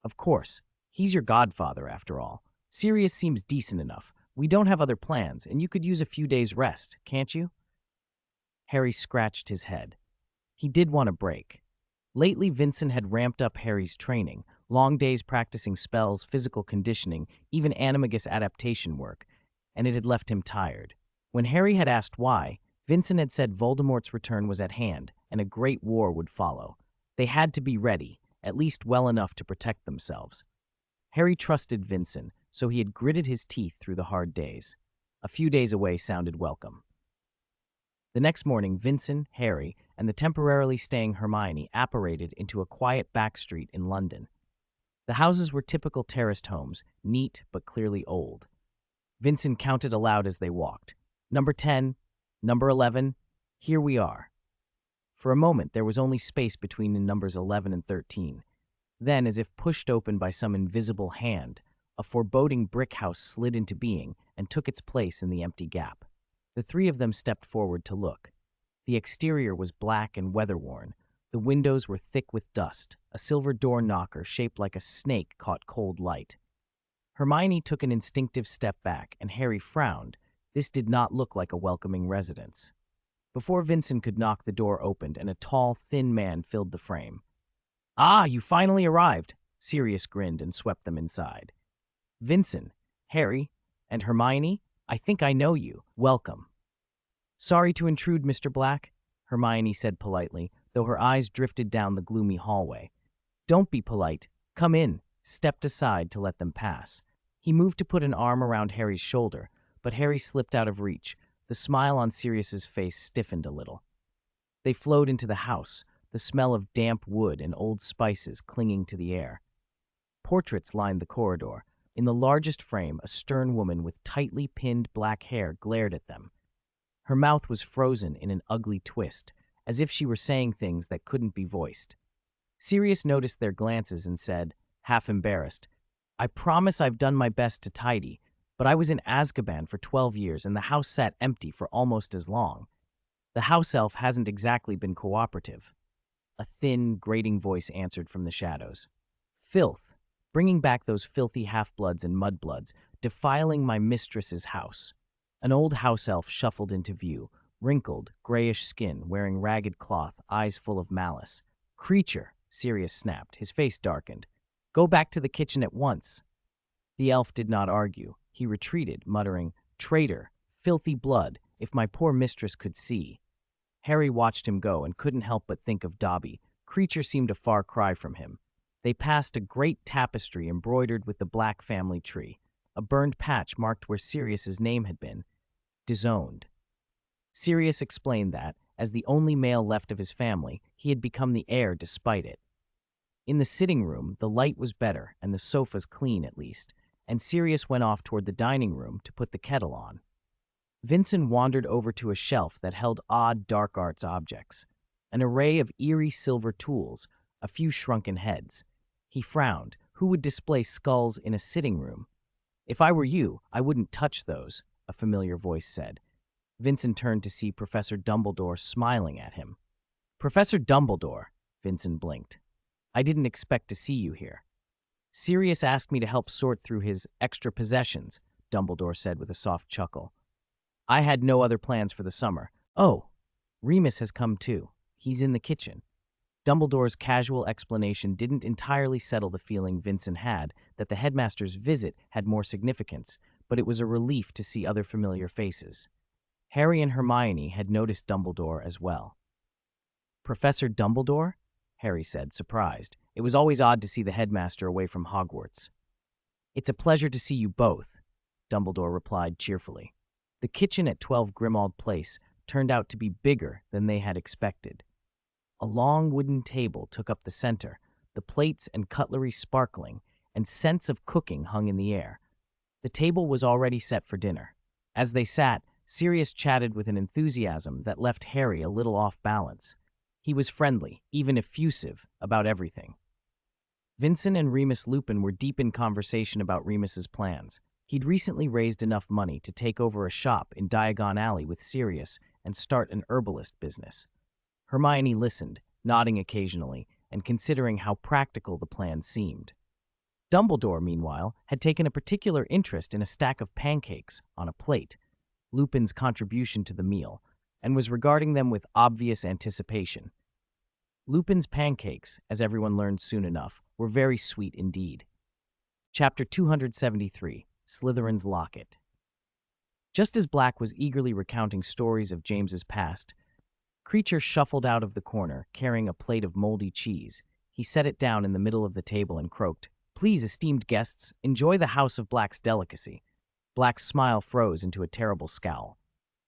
[SPEAKER 1] "Of course. He's your godfather, after all. Sirius seems decent enough. We don't have other plans, and you could use a few days' rest, can't you?" Harry scratched his head. He did want a break. Lately, Vincent had ramped up Harry's training, long days practicing spells, physical conditioning, even animagus adaptation work, and it had left him tired. When Harry had asked why, Vincent had said Voldemort's return was at hand, and a great war would follow. They had to be ready, at least well enough to protect themselves. Harry trusted Vincent, so he had gritted his teeth through the hard days. A few days away sounded welcome. The next morning, Vincent, Harry, and the temporarily staying Hermione apparated into a quiet back street in London. The houses were typical terraced homes, neat but clearly old. Vincent counted aloud as they walked. "Number 10, number 11, here we are." For a moment, there was only space between the numbers 11 and 13. Then, as if pushed open by some invisible hand, a foreboding brick house slid into being and took its place in the empty gap. The 3 of them stepped forward to look. The exterior was black and weather-worn. The windows were thick with dust. A silver door knocker shaped like a snake caught cold light. Hermione took an instinctive step back, and Harry frowned. This did not look like a welcoming residence. Before Vincent could knock, the door opened, and a tall, thin man filled the frame. "Ah, you finally arrived!" Sirius grinned and swept them inside. "Vincent, Harry, and Hermione, I think I know you. Welcome." "Sorry to intrude, Mr. Black," Hermione said politely, though her eyes drifted down the gloomy hallway. "Don't be polite. Come in," stepped aside to let them pass. He moved to put an arm around Harry's shoulder, but Harry slipped out of reach. The smile on Sirius's face stiffened a little. They flowed into the house, the smell of damp wood and old spices clinging to the air. Portraits lined the corridor. In the largest frame, a stern woman with tightly pinned black hair glared at them. Her mouth was frozen in an ugly twist, as if she were saying things that couldn't be voiced. Sirius noticed their glances and said, half embarrassed, "I promise I've done my best to tidy, but I was in Azkaban for 12 years and the house sat empty for almost as long. The house elf hasn't exactly been cooperative." A thin, grating voice answered from the shadows. "Filth. Bringing back those filthy half-bloods and mudbloods, defiling my mistress's house." An old house elf shuffled into view, wrinkled, grayish skin, wearing ragged cloth, eyes full of malice. "Creature," Sirius snapped, his face darkened. "Go back to the kitchen at once." The elf did not argue. He retreated, muttering, "Traitor, filthy blood, if my poor mistress could see." Harry watched him go and couldn't help but think of Dobby. Creature seemed a far cry from him. They passed a great tapestry embroidered with the Black family tree. A burned patch marked where Sirius's name had been. Disowned. Sirius explained that, As the only male left of his family, he had become the heir despite it. In the sitting room, the light was better and the sofas clean at least, and Sirius went off toward the dining room to put the kettle on. Vincent wandered over to a shelf that held odd dark arts objects, an array of eerie silver tools, a few shrunken heads. He frowned. Who would display skulls in a sitting room? If I were you, I wouldn't touch those, a familiar voice said. Vincent turned to see Professor Dumbledore smiling at him. Professor Dumbledore, Vincent blinked. I didn't expect to see you here. Sirius asked me to help sort through his extra possessions, Dumbledore said with a soft chuckle. I had no other plans for the summer. Oh, Remus has come too. He's in the kitchen. Dumbledore's casual explanation didn't entirely settle the feeling Vincent had that the headmaster's visit had more significance, but it was a relief to see other familiar faces. Harry and Hermione had noticed Dumbledore as well. Professor Dumbledore? Harry said, surprised. It was always odd to see the headmaster away from Hogwarts. It's a pleasure to see you both, Dumbledore replied cheerfully. The kitchen at 12 Grimmauld Place turned out to be bigger than they had expected. A long wooden table took up the center, the plates and cutlery sparkling, and scents of cooking hung in the air. The table was already set for dinner. As they sat, Sirius chatted with an enthusiasm that left Harry a little off balance. He was friendly, even effusive, about everything. Vincent and Remus Lupin were deep in conversation about Remus's plans. He'd recently raised enough money to take over a shop in Diagon Alley with Sirius and start an herbalist business. Hermione listened, nodding occasionally, and considering how practical the plan seemed. Dumbledore, meanwhile, had taken a particular interest in a stack of pancakes on a plate, Lupin's contribution to the meal, and was regarding them with obvious anticipation. Lupin's pancakes, as everyone learned soon enough, were very sweet indeed. Chapter 273, Slytherin's Locket. Just as Black was eagerly recounting stories of James's past, Creature shuffled out of the corner, carrying a plate of moldy cheese. He set it down in the middle of the table and croaked, "Please, esteemed guests, enjoy the House of Black's delicacy." Black's smile froze into a terrible scowl.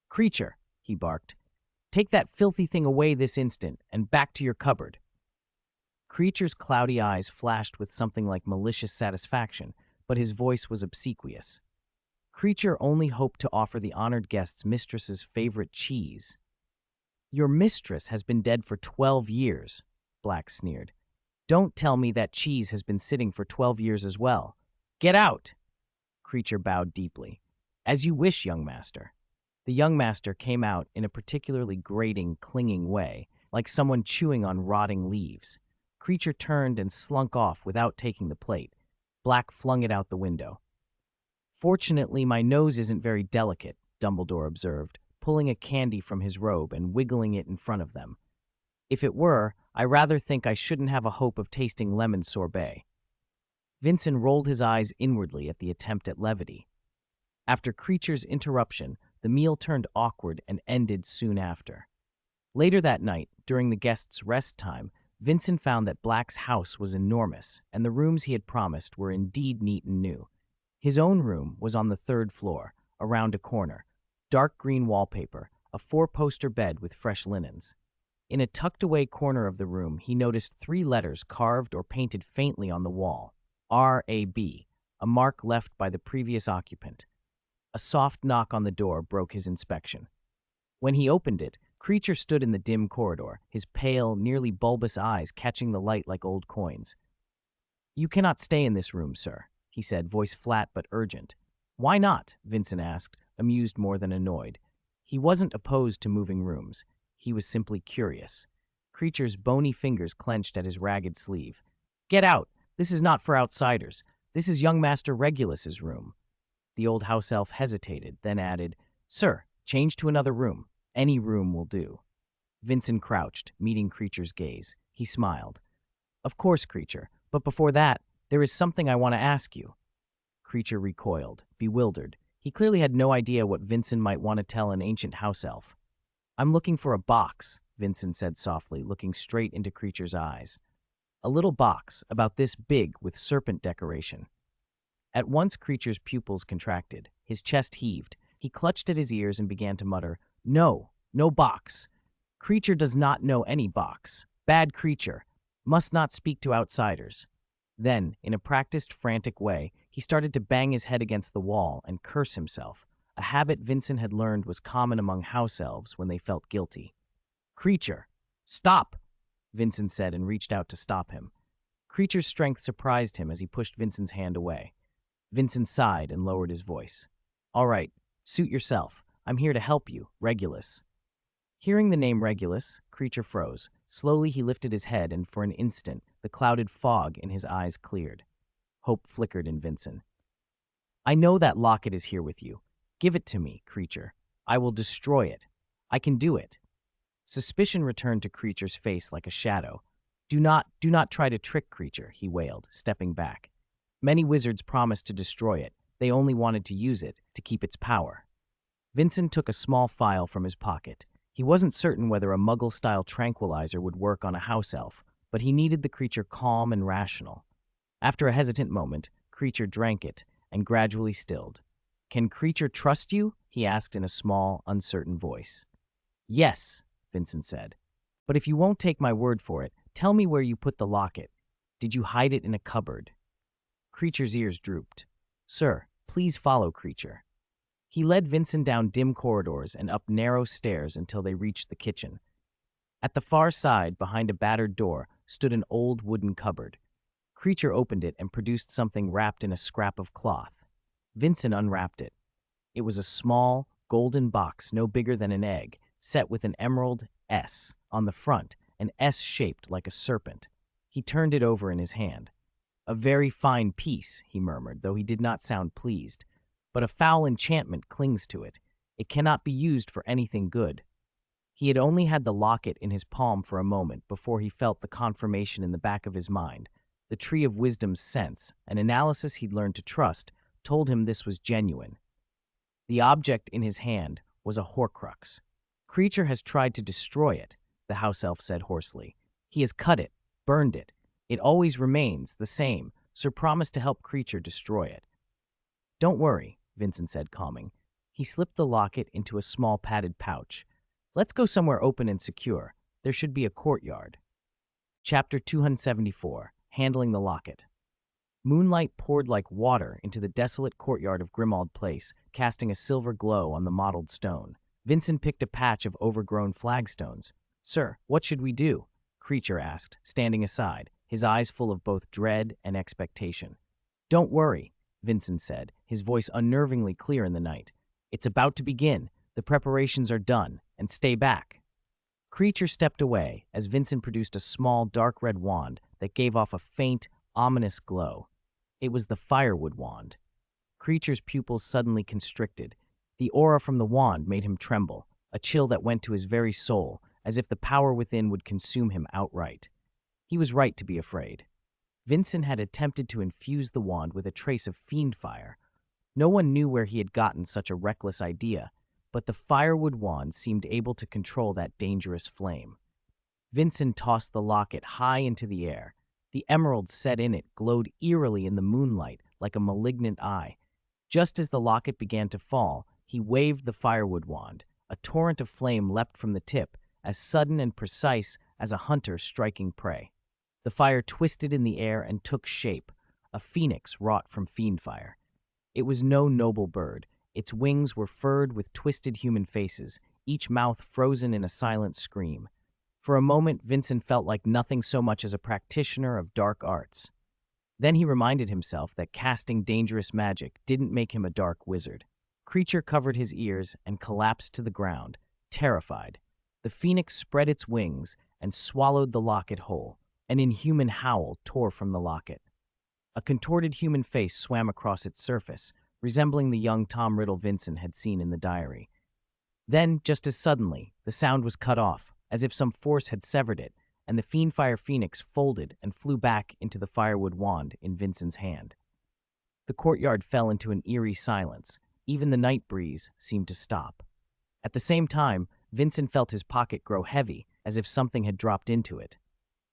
[SPEAKER 1] "Creature," he barked, "take that filthy thing away this instant and back to your cupboard." Creature's cloudy eyes flashed with something like malicious satisfaction, but his voice was obsequious. Creature only hoped to offer the honored guests mistress's favorite cheese. "Your mistress has been dead for 12 years, Black sneered. "Don't tell me that cheese has been sitting for 12 years as well. Get out!" Creature bowed deeply. "As you wish, young master." The young master came out in a particularly grating, clinging way, like someone chewing on rotting leaves. Creature turned and slunk off without taking the plate. Black flung it out the window. "Fortunately, my nose isn't very delicate," Dumbledore observed, pulling a candy from his robe and wiggling it in front of them. "If it were, I rather think I shouldn't have a hope of tasting lemon sorbet." Vincent rolled his eyes inwardly at the attempt at levity. After Creature's interruption, the meal turned awkward and ended soon after. Later that night, during the guests' rest time, Vincent found that Black's house was enormous, and the rooms he had promised were indeed neat and new. His own room was on the 3rd floor, around a corner, dark green wallpaper, a 4-poster bed with fresh linens. In a tucked-away corner of the room, he noticed 3 letters carved or painted faintly on the wall. R.A.B., a mark left by the previous occupant. A soft knock on the door broke his inspection. When he opened it, Creature stood in the dim corridor, his pale, nearly bulbous eyes catching the light like old coins. "You cannot stay in this room, sir," he said, voice flat but urgent. "Why not?" Vincent asked, amused more than annoyed. He wasn't opposed to moving rooms. He was simply curious. Creature's bony fingers clenched at his ragged sleeve. "Get out! This is not for outsiders. This is young Master Regulus's room." The old house elf hesitated, then added, "Sir, change to another room. Any room will do." Vincent crouched, meeting Creature's gaze. He smiled. "Of course, Creature, but before that, there is something I want to ask you." Creature recoiled, bewildered. He clearly had no idea what Vincent might want to tell an ancient house elf. "I'm looking for a box," Vincent said softly, looking straight into Creature's eyes. "A little box, about this big, with serpent decoration." At once Creature's pupils contracted. His chest heaved. He clutched at his ears and began to mutter, "No, no box." Creature does not know any box. Bad creature. Must not speak to outsiders. Then, in a practiced, frantic way, he started to bang his head against the wall and curse himself, a habit Vincent had learned was common among house elves when they felt guilty. Creature, stop, Vincent said and reached out to stop him. Creature's strength surprised him as he pushed Vincent's hand away. Vincent sighed and lowered his voice. All right, suit yourself. I'm here to help you, Regulus. Hearing the name Regulus, Creature froze. Slowly he lifted his head and for an instant, the clouded fog in his eyes cleared. Hope flickered in Vincent. I know that locket is here with you. Give it to me, Creature. I will destroy it. I can do it. Suspicion returned to Creature's face like a shadow. Do not try to trick Creature, he wailed, stepping back. Many wizards promised to destroy it. They only wanted to use it to keep its power. Vincent took a small phial from his pocket. He wasn't certain whether a Muggle-style tranquilizer would work on a house elf, but he needed the creature calm and rational. After a hesitant moment, Creature drank it and gradually stilled. Can Creature trust you? He asked in a small, uncertain voice. Yes, Vincent said. But if you won't take my word for it, tell me where you put the locket. Did you hide it in a cupboard? Creature's ears drooped. Sir, please follow Creature. He led Vincent down dim corridors and up narrow stairs until they reached the kitchen. At the far side, behind a battered door, stood an old wooden cupboard. Creature opened it and produced something wrapped in a scrap of cloth. Vincent unwrapped it. It was a small, golden box no bigger than an egg, set with an emerald S on the front, an S shaped like a serpent. He turned it over in his hand. A very fine piece, he murmured, though he did not sound pleased. But a foul enchantment clings to it. It cannot be used for anything good. He had only had the locket in his palm for a moment before he felt the confirmation in the back of his mind. The Tree of Wisdom's sense, an analysis he'd learned to trust, told him this was genuine. The object in his hand was a Horcrux. Creature has tried to destroy it, the house elf said hoarsely. He has cut it, burned it. It always remains the same, so promise to help Creature destroy it. Don't worry, Vincent said, calming. He slipped the locket into a small padded pouch. Let's go somewhere open and secure. There should be a courtyard. Chapter 274, Handling the Locket. Moonlight poured like water into the desolate courtyard of Grimmauld Place, casting a silver glow on the mottled stone. Vincent picked a patch of overgrown flagstones. Sir, what should we do? Creature asked, standing aside, his eyes full of both dread and expectation. Don't worry, Vincent said, his voice unnervingly clear in the night. It's about to begin. The preparations are done, and stay back. Creature stepped away as Vincent produced a small, dark red wand that gave off a faint, ominous glow. It was the firewood wand. Creature's pupils suddenly constricted. The aura from the wand made him tremble, a chill that went to his very soul, as if the power within would consume him outright. He was right to be afraid. Vincent had attempted to infuse the wand with a trace of fiend fire. No one knew where he had gotten such a reckless idea, but the firewood wand seemed able to control that dangerous flame. Vincent tossed the locket high into the air. The emeralds set in it glowed eerily in the moonlight like a malignant eye. Just as the locket began to fall, he waved the firewood wand. A torrent of flame leapt from the tip, as sudden and precise as a hunter striking prey. The fire twisted in the air and took shape, a phoenix wrought from fiend fire. It was no noble bird. Its wings were furred with twisted human faces, each mouth frozen in a silent scream. For a moment, Vincent felt like nothing so much as a practitioner of dark arts. Then he reminded himself that casting dangerous magic didn't make him a dark wizard. Creature covered his ears and collapsed to the ground, terrified. The phoenix spread its wings and swallowed the locket whole. An inhuman howl tore from the locket. A contorted human face swam across its surface, resembling the young Tom Riddle Vincent had seen in the diary. Then, just as suddenly, the sound was cut off, as if some force had severed it, and the fiendfire phoenix folded and flew back into the firewood wand in Vincent's hand. The courtyard fell into an eerie silence. Even the night breeze seemed to stop. At the same time, Vincent felt his pocket grow heavy, as if something had dropped into it.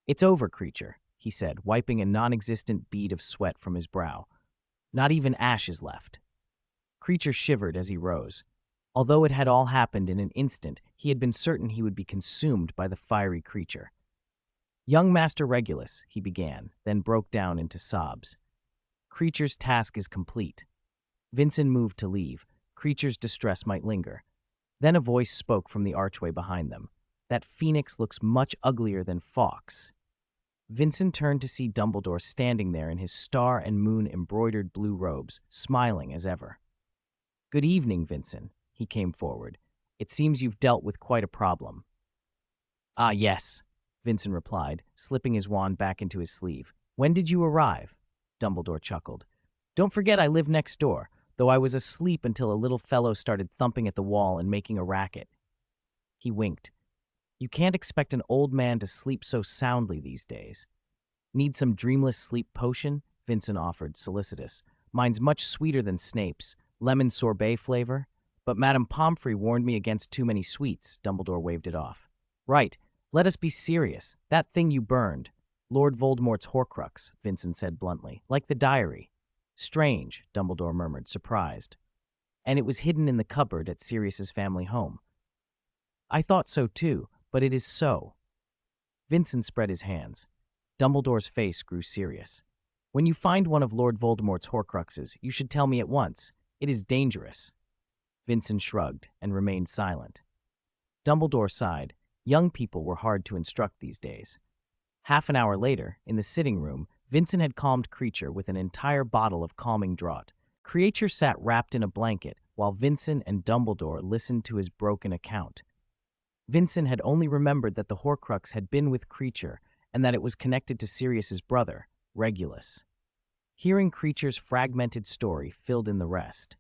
[SPEAKER 1] It's over, Creature, he said, wiping a non-existent bead of sweat from his brow. Not even ashes left. Creature shivered as he rose. Although it had all happened in an instant, He had been certain he would be consumed by the fiery creature. "Young Master Regulus," he began, then broke down into sobs. "Creature's task is complete." Vincent moved to leave. Creature's distress might linger. Then a voice spoke from the archway behind them. "That phoenix looks much uglier than Fawkes." Vincent turned to see Dumbledore standing there in his star and moon embroidered blue robes, smiling as ever. "Good evening, Vincent," he came forward. "It seems you've dealt with quite a problem." "Ah, yes," Vincent replied, slipping his wand back into his sleeve. "When did you arrive?" Dumbledore chuckled. "Don't forget I live next door, though I was asleep until a little fellow started thumping at the wall and making a racket." He winked. "You can't expect an old man to sleep so soundly these days." "Need some dreamless sleep potion?" Vincent offered, solicitous. "Mine's much sweeter than Snape's, lemon sorbet flavor. But Madame Pomfrey warned me against too many sweets." Dumbledore waved it off. "Right, let us be serious. That thing you burned." "Lord Voldemort's Horcrux," Vincent said bluntly, "like the diary." "Strange," Dumbledore murmured, surprised. "And it was hidden in the cupboard at Sirius's family home." "I thought so too, but it is so." Vincent spread his hands. Dumbledore's face grew serious. "When you find one of Lord Voldemort's Horcruxes, you should tell me at once. It is dangerous." Vincent shrugged and remained silent. Dumbledore sighed. Young people were hard to instruct these days. Half an hour later, in the sitting room, Vincent had calmed Creature with an entire bottle of calming draught. Creature sat wrapped in a blanket while Vincent and Dumbledore listened to his broken account. Vincent had only remembered that the Horcrux had been with Creature and that it was connected to Sirius's brother, Regulus. Hearing Creature's fragmented story filled in the rest.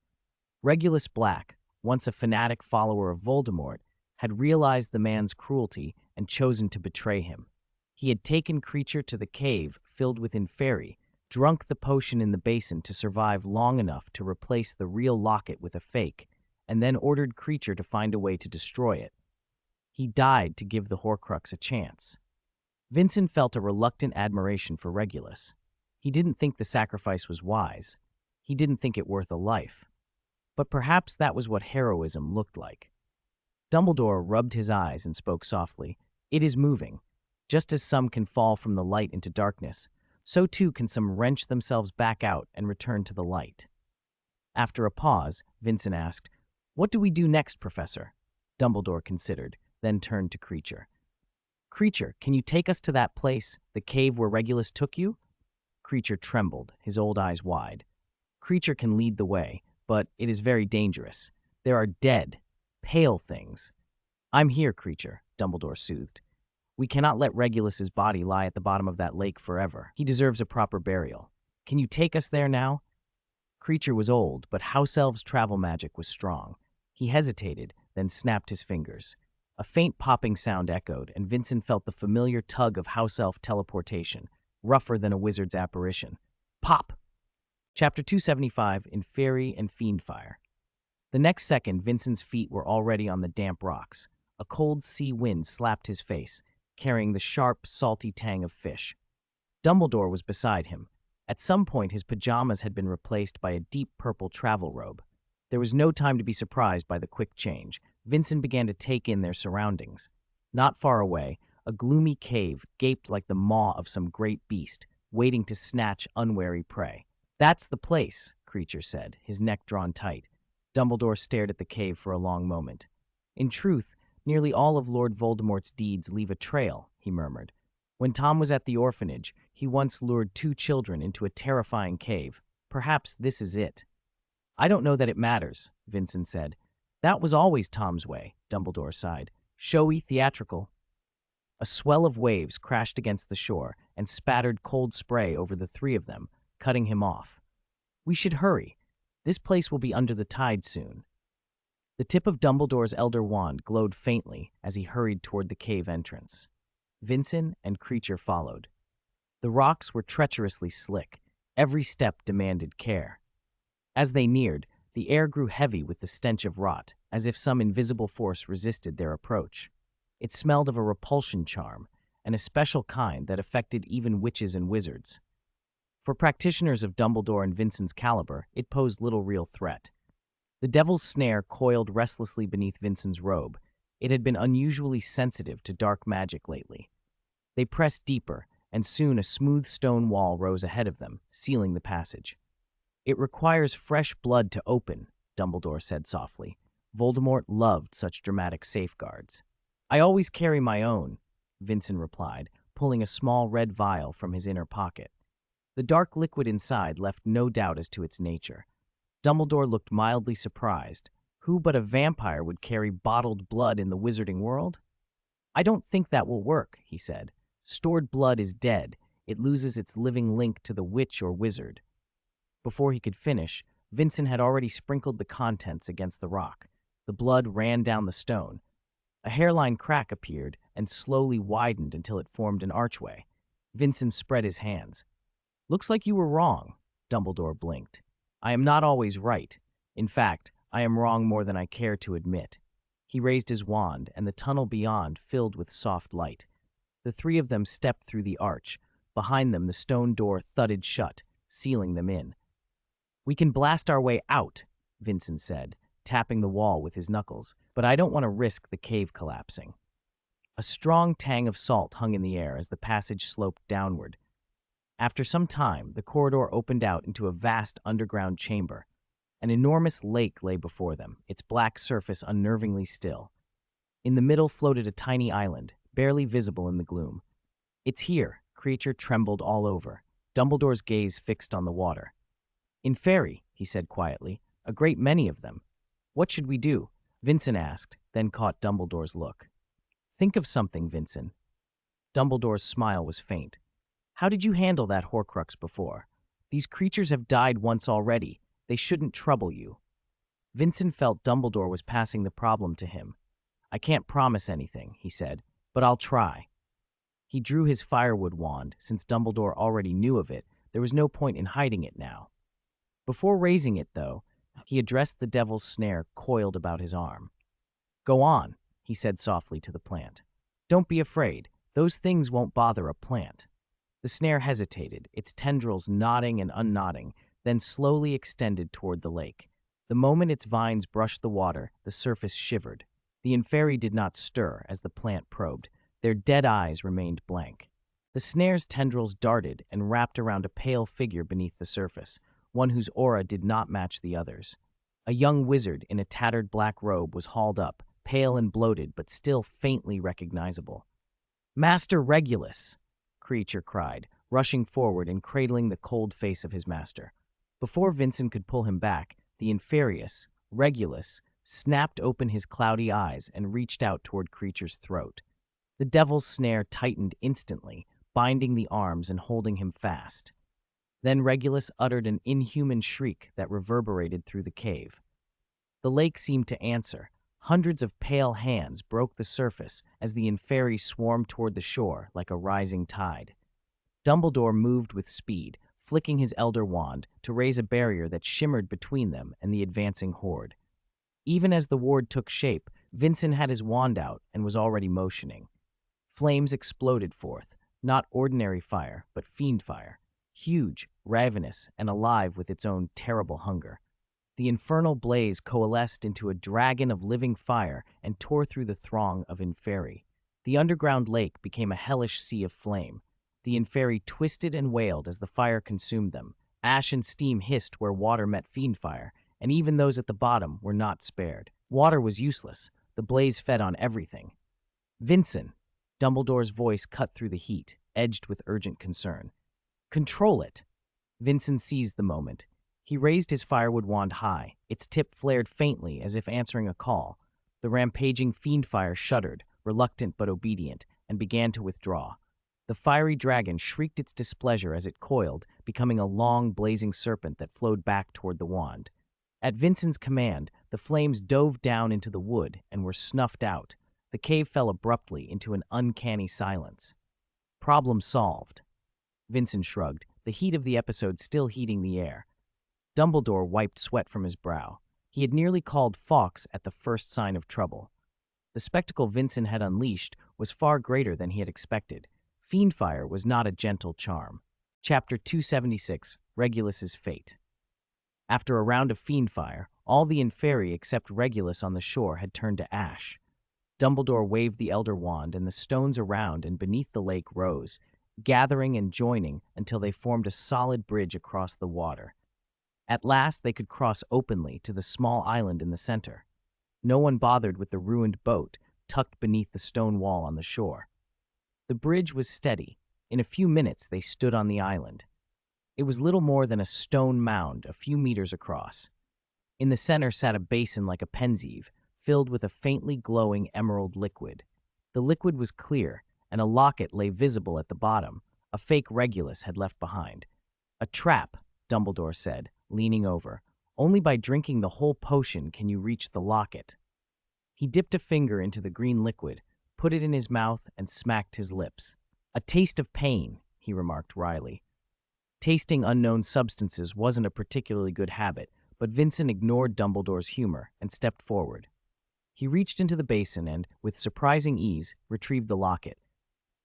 [SPEAKER 1] Regulus Black, once a fanatic follower of Voldemort, had realized the man's cruelty and chosen to betray him. He had taken Creature to the cave filled with inferi, drunk the potion in the basin to survive long enough to replace the real locket with a fake, and then ordered Creature to find a way to destroy it. He died to give the Horcrux a chance. Vincent felt a reluctant admiration for Regulus. He didn't think the sacrifice was wise. He didn't think it worth a life. But perhaps that was what heroism looked like. Dumbledore rubbed his eyes and spoke softly. "It is moving. Just as some can fall from the light into darkness, so too can some wrench themselves back out and return to the light." After a pause, Vincent asked, "What do we do next, Professor?" Dumbledore considered, then turned to Creature. "Creature, can you take us to that place, the cave where Regulus took you?" Creature trembled, his old eyes wide. "Creature can lead the way, but it is very dangerous. There are dead, pale things." "I'm here, Creature," Dumbledore soothed. "We cannot let Regulus's body lie at the bottom of that lake forever. He deserves a proper burial. Can you take us there now?" Creature was old, but house elves' travel magic was strong. He hesitated, then snapped his fingers. A faint popping sound echoed, and Vincent felt the familiar tug of house elf teleportation, rougher than a wizard's apparition. Pop! Chapter 275, Inferi and Fiendfire. The next second, Vincent's feet were already on the damp rocks. A cold sea wind slapped his face, carrying the sharp, salty tang of fish. Dumbledore was beside him. At some point, his pajamas had been replaced by a deep purple travel robe. There was no time to be surprised by the quick change. Vincent began to take in their surroundings. Not far away, a gloomy cave gaped like the maw of some great beast, waiting to snatch unwary prey. "That's the place," Creature said, his neck drawn tight. Dumbledore stared at the cave for a long moment. "In truth, nearly all of Lord Voldemort's deeds leave a trail," he murmured. "When Tom was at the orphanage, he once lured 2 children into a terrifying cave. Perhaps this is it." "I don't know that it matters," Vincent said. "That was always Tom's way," Dumbledore sighed. "Showy, theatrical." A swell of waves crashed against the shore and spattered cold spray over the 3 of them, cutting him off. "We should hurry. This place will be under the tide soon." The tip of Dumbledore's elder wand glowed faintly as he hurried toward the cave entrance. Vincent and Creature followed. The rocks were treacherously slick. Every step demanded care. As they neared, the air grew heavy with the stench of rot, as if some invisible force resisted their approach. It smelled of a repulsion charm, and a special kind that affected even witches and wizards. For practitioners of Dumbledore and Vincent's caliber, it posed little real threat. The devil's snare coiled restlessly beneath Vincent's robe. It had been unusually sensitive to dark magic lately. They pressed deeper, and soon a smooth stone wall rose ahead of them, sealing the passage. "It requires fresh blood to open," Dumbledore said softly. Voldemort loved such dramatic safeguards. "I always carry my own," Vincent replied, pulling a small red vial from his inner pocket. The dark liquid inside left no doubt as to its nature. Dumbledore looked mildly surprised. Who but a vampire would carry bottled blood in the wizarding world? "I don't think that will work," he said. "Stored blood is dead. It loses its living link to the witch or wizard." Before he could finish, Vincent had already sprinkled the contents against the rock. The blood ran down the stone. A hairline crack appeared and slowly widened until it formed an archway. Vincent spread his hands. "Looks like you were wrong," Dumbledore blinked. "I am not always right. In fact, I am wrong more than I care to admit." He raised his wand, and the tunnel beyond filled with soft light. The three of them stepped through the arch. Behind them, the stone door thudded shut, sealing them in. "We can blast our way out," Vincent said, tapping the wall with his knuckles, "but I don't want to risk the cave collapsing." A strong tang of salt hung in the air as the passage sloped downward. After some time, the corridor opened out into a vast underground chamber. An enormous lake lay before them, its black surface unnervingly still. In the middle floated a tiny island, barely visible in the gloom. "It's here," Creature trembled all over. Dumbledore's gaze fixed on the water. "Inferi," he said quietly, "a great many of them." "What should we do?" Vincent asked, then caught Dumbledore's look. "Think of something, Vincent." Dumbledore's smile was faint. "How did you handle that Horcrux before? These creatures have died once already. They shouldn't trouble you." Vincent felt Dumbledore was passing the problem to him. "I can't promise anything," he said, "but I'll try." He drew his firewood wand. Since Dumbledore already knew of it, there was no point in hiding it now. Before raising it, though, he addressed the devil's snare coiled about his arm. "Go on," he said softly to the plant. "Don't be afraid. Those things won't bother a plant." The snare hesitated, its tendrils knotting and unknotting, then slowly extended toward the lake. The moment its vines brushed the water, the surface shivered. The Inferi did not stir as the plant probed. Their dead eyes remained blank. The snare's tendrils darted and wrapped around a pale figure beneath the surface, one whose aura did not match the others. A young wizard in a tattered black robe was hauled up, pale and bloated but still faintly recognizable. "Master Regulus!" Creature cried, rushing forward and cradling the cold face of his master. Before Vincent could pull him back, the Inferius, Regulus, snapped open his cloudy eyes and reached out toward Creature's throat. The devil's snare tightened instantly, binding the arms and holding him fast. Then Regulus uttered an inhuman shriek that reverberated through the cave. The lake seemed to answer. Hundreds of pale hands broke the surface as the Inferi swarmed toward the shore like a rising tide. Dumbledore moved with speed, flicking his elder wand to raise a barrier that shimmered between them and the advancing horde. Even as the ward took shape, Vincent had his wand out and was already motioning. Flames exploded forth, not ordinary fire, but fiend fire, huge, ravenous, and alive with its own terrible hunger. The infernal blaze coalesced into a dragon of living fire and tore through the throng of Inferi. The underground lake became a hellish sea of flame. The Inferi twisted and wailed as the fire consumed them. Ash and steam hissed where water met fiend fire, and even those at the bottom were not spared. Water was useless. The blaze fed on everything. "Vincent!" Dumbledore's voice cut through the heat, edged with urgent concern. "Control it!" Vincent seized the moment. He raised his firewood wand high. Its tip flared faintly as if answering a call. The rampaging fiend fire shuddered, reluctant but obedient, and began to withdraw. The fiery dragon shrieked its displeasure as it coiled, becoming a long, blazing serpent that flowed back toward the wand. At Vincent's command, the flames dove down into the wood and were snuffed out. The cave fell abruptly into an uncanny silence. Problem solved. Vincent shrugged, the heat of the episode still heating the air. Dumbledore wiped sweat from his brow. He had nearly called Fawkes at the first sign of trouble. The spectacle Vincent had unleashed was far greater than he had expected. Fiendfire was not a gentle charm. Chapter 276, Regulus's Fate. After a round of fiendfire, all the Inferi except Regulus on the shore had turned to ash. Dumbledore waved the Elder Wand, and the stones around and beneath the lake rose, gathering and joining until they formed a solid bridge across the water. At last they could cross openly to the small island in the center. No one bothered with the ruined boat tucked beneath the stone wall on the shore. The bridge was steady. In a few minutes they stood on the island. It was little more than a stone mound a few meters across. In the center sat a basin like a pensieve, filled with a faintly glowing emerald liquid. The liquid was clear, and a locket lay visible at the bottom, a fake Regulus had left behind. "A trap," Dumbledore said, leaning over. "Only by drinking the whole potion can you reach the locket." He dipped a finger into the green liquid, put it in his mouth, and smacked his lips. "A taste of pain," he remarked wryly. Tasting unknown substances wasn't a particularly good habit, but Vincent ignored Dumbledore's humor and stepped forward. He reached into the basin and, with surprising ease, retrieved the locket.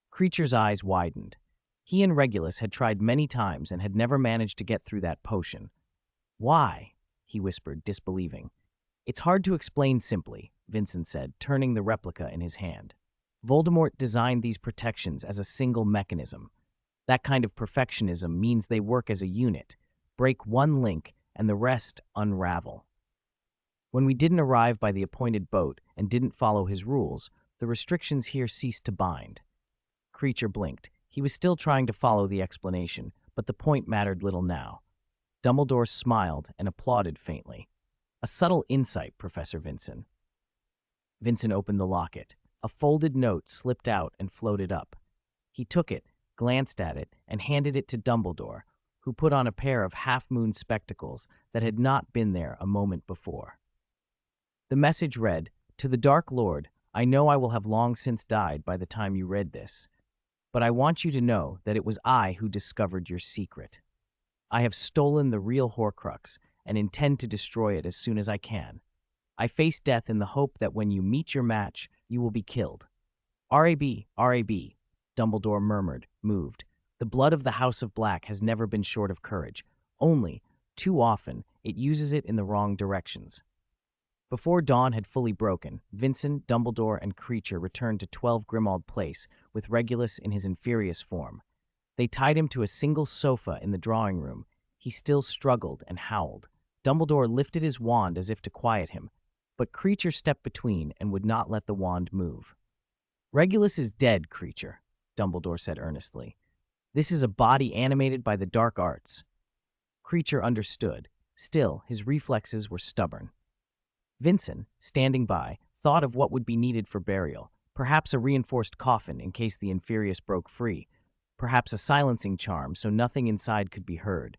[SPEAKER 1] Creature's eyes widened. He and Regulus had tried many times and had never managed to get through that potion. "Why?" he whispered, disbelieving. "It's hard to explain simply," Vincent said, turning the replica in his hand. "Voldemort designed these protections as a single mechanism. That kind of perfectionism means they work as a unit. Break one link, and the rest unravel. When we didn't arrive by the appointed boat and didn't follow his rules, the restrictions here ceased to bind." Creature blinked. He was still trying to follow the explanation, but the point mattered little now. Dumbledore smiled and applauded faintly. "A subtle insight, Professor Vincent." Vincent opened the locket. A folded note slipped out and floated up. He took it, glanced at it, and handed it to Dumbledore, who put on a pair of half-moon spectacles that had not been there a moment before. The message read, "To the Dark Lord, I know I will have long since died by the time you read this, but I want you to know that it was I who discovered your secret. I have stolen the real Horcrux and intend to destroy it as soon as I can. I face death in the hope that when you meet your match, you will be killed. R.A.B., R.A.B., Dumbledore murmured, moved. The blood of the House of Black has never been short of courage. Only, too often, it uses it in the wrong directions. Before dawn had fully broken, Vincent, Dumbledore, and Creature returned to 12 Grimmauld Place with Regulus in his inferious form. They tied him to a single sofa in the drawing room. He still struggled and howled. Dumbledore lifted his wand as if to quiet him, but Creature stepped between and would not let the wand move. "Regulus is dead, Creature," Dumbledore said earnestly. "This is a body animated by the dark arts." Creature understood. Still, his reflexes were stubborn. Vincent, standing by, thought of what would be needed for burial, perhaps a reinforced coffin in case the Inferius broke free, perhaps a silencing charm so nothing inside could be heard.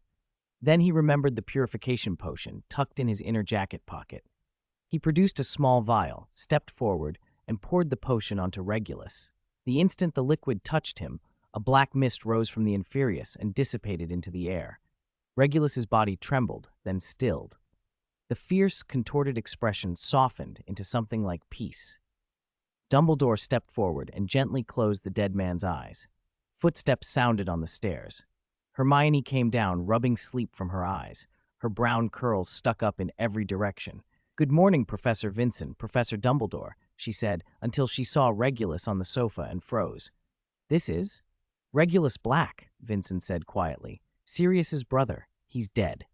[SPEAKER 1] Then he remembered the purification potion tucked in his inner jacket pocket. He produced a small vial, stepped forward, and poured the potion onto Regulus. The instant the liquid touched him, a black mist rose from the Inferius and dissipated into the air. Regulus's body trembled, then stilled. The fierce, contorted expression softened into something like peace. Dumbledore stepped forward and gently closed the dead man's eyes. Footsteps sounded on the stairs. Hermione came down, rubbing sleep from her eyes. Her brown curls stuck up in every direction. "Good morning, Professor Vincent, Professor Dumbledore," she said, until she saw Regulus on the sofa and froze. "This is?" "Regulus Black," Vincent said quietly. "Sirius's brother. He's dead."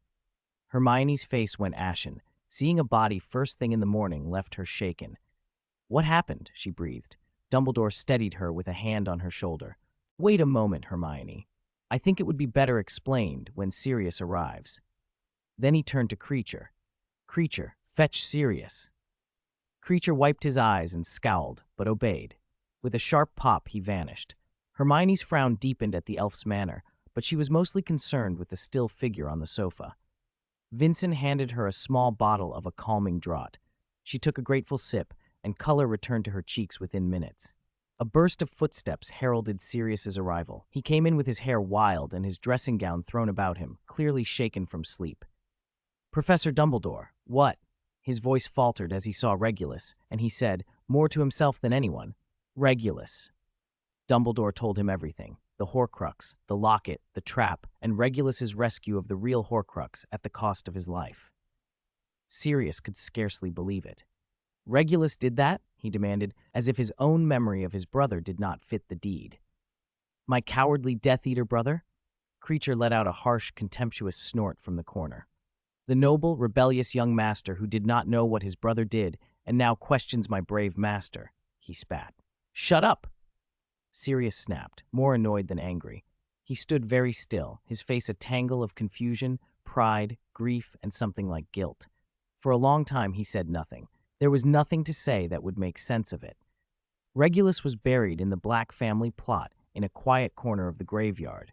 [SPEAKER 1] Hermione's face went ashen. Seeing a body first thing in the morning left her shaken. "What happened?" she breathed. Dumbledore steadied her with a hand on her shoulder. "Wait a moment, Hermione. I think it would be better explained when Sirius arrives." Then he turned to Creature. "Creature, fetch Sirius." Creature wiped his eyes and scowled, but obeyed. With a sharp pop, he vanished. Hermione's frown deepened at the elf's manner, but she was mostly concerned with the still figure on the sofa. Vincent handed her a small bottle of a calming draught. She took a grateful sip, and color returned to her cheeks within minutes. A burst of footsteps heralded Sirius's arrival. He came in with his hair wild and his dressing gown thrown about him, clearly shaken from sleep. "Professor Dumbledore, what?" His voice faltered as he saw Regulus, and he said, more to himself than anyone, "Regulus." Dumbledore told him everything. The Horcrux, the locket, the trap, and Regulus's rescue of the real Horcrux at the cost of his life. Sirius could scarcely believe it. "Regulus did that?" he demanded, as if his own memory of his brother did not fit the deed. My cowardly Death Eater brother? Creature let out a harsh, contemptuous snort from the corner. The noble, rebellious young master who did not know what his brother did and now questions my brave master, he spat. Shut up! Sirius snapped, more annoyed than angry. He stood very still, his face a tangle of confusion, pride, grief, and something like guilt. For a long time he said nothing. There was nothing to say that would make sense of it. Regulus was buried in the Black family plot in a quiet corner of the graveyard.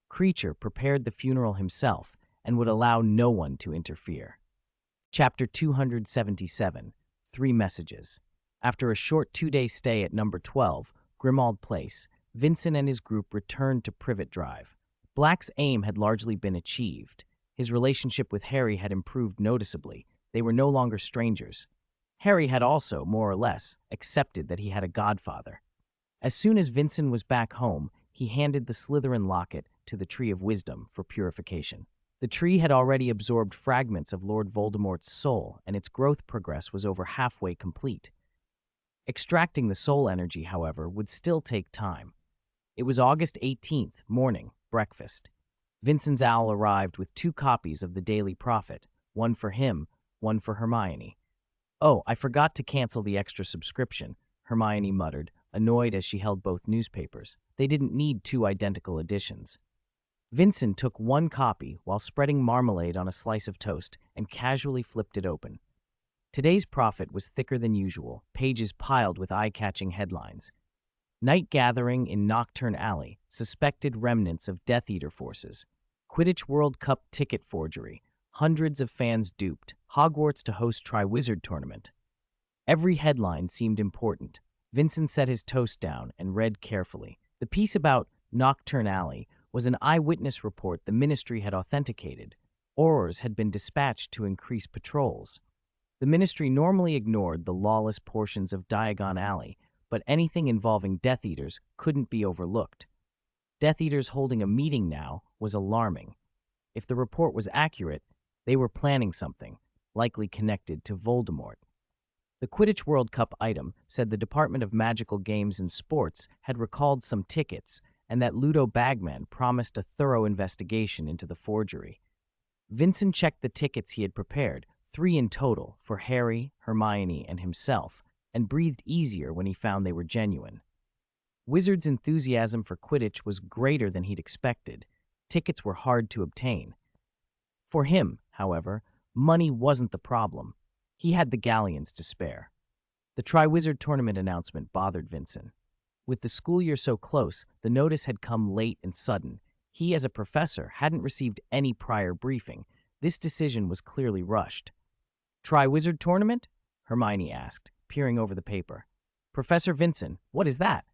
[SPEAKER 1] Creature prepared the funeral himself and would allow no one to interfere. Chapter 277, 3 Messages. After a short 2-day stay at number 12, Grimald Place, Vincent and his group returned to Privet Drive. Black's aim had largely been achieved. His relationship with Harry had improved noticeably. They were no longer strangers. Harry had also, more or less, accepted that he had a godfather. As soon as Vincent was back home, he handed the Slytherin locket to the Tree of Wisdom for purification. The tree had already absorbed fragments of Lord Voldemort's soul, and its growth progress was over halfway complete. Extracting the soul energy, however, would still take time. It was August 18th, morning, breakfast. Vincent's owl arrived with 2 copies of the Daily Prophet, one for him, one for Hermione. Oh, I forgot to cancel the extra subscription, Hermione muttered, annoyed as she held both newspapers. They didn't need 2 identical editions. Vincent took 1 copy while spreading marmalade on a slice of toast and casually flipped it open. Today's Prophet was thicker than usual, pages piled with eye-catching headlines. Night gathering in Nocturne Alley, suspected remnants of Death Eater forces. Quidditch World Cup ticket forgery, hundreds of fans duped, Hogwarts to host Triwizard Tournament. Every headline seemed important. Vincent set his toast down and read carefully. The piece about Nocturne Alley was an eyewitness report the Ministry had authenticated. Aurors had been dispatched to increase patrols. The Ministry normally ignored the lawless portions of Diagon Alley, but anything involving Death Eaters couldn't be overlooked. Death Eaters holding a meeting now was alarming. If the report was accurate, they were planning something, likely connected to Voldemort. The Quidditch World Cup item said the Department of Magical Games and Sports had recalled some tickets and that Ludo Bagman promised a thorough investigation into the forgery. Vincent checked the tickets he had prepared, 3 in total, for Harry, Hermione, and himself, and breathed easier when he found they were genuine. Wizard's enthusiasm for Quidditch was greater than he'd expected. Tickets were hard to obtain. For him, however, money wasn't the problem. He had the galleons to spare. The Triwizard Tournament announcement bothered Vincent. With the school year so close, the notice had come late and sudden. He, as a professor, hadn't received any prior briefing. This decision was clearly rushed. Triwizard Tournament? Hermione asked, peering over the paper. Professor Vincent, what is that?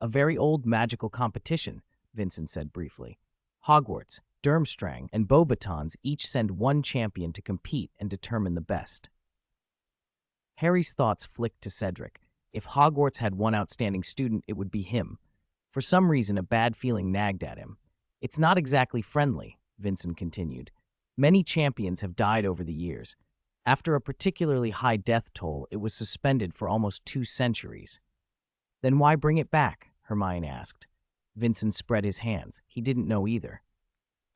[SPEAKER 1] A very old magical competition, Vincent said briefly. Hogwarts, Durmstrang, and Beauxbatons each send 1 champion to compete and determine the best. Harry's thoughts flicked to Cedric. If Hogwarts had 1 outstanding student, it would be him. For some reason, a bad feeling nagged at him. It's not exactly friendly, Vincent continued. Many champions have died over the years. After a particularly high death toll, it was suspended for almost 2 centuries. Then why bring it back? Hermione asked. Vincent spread his hands. He didn't know either.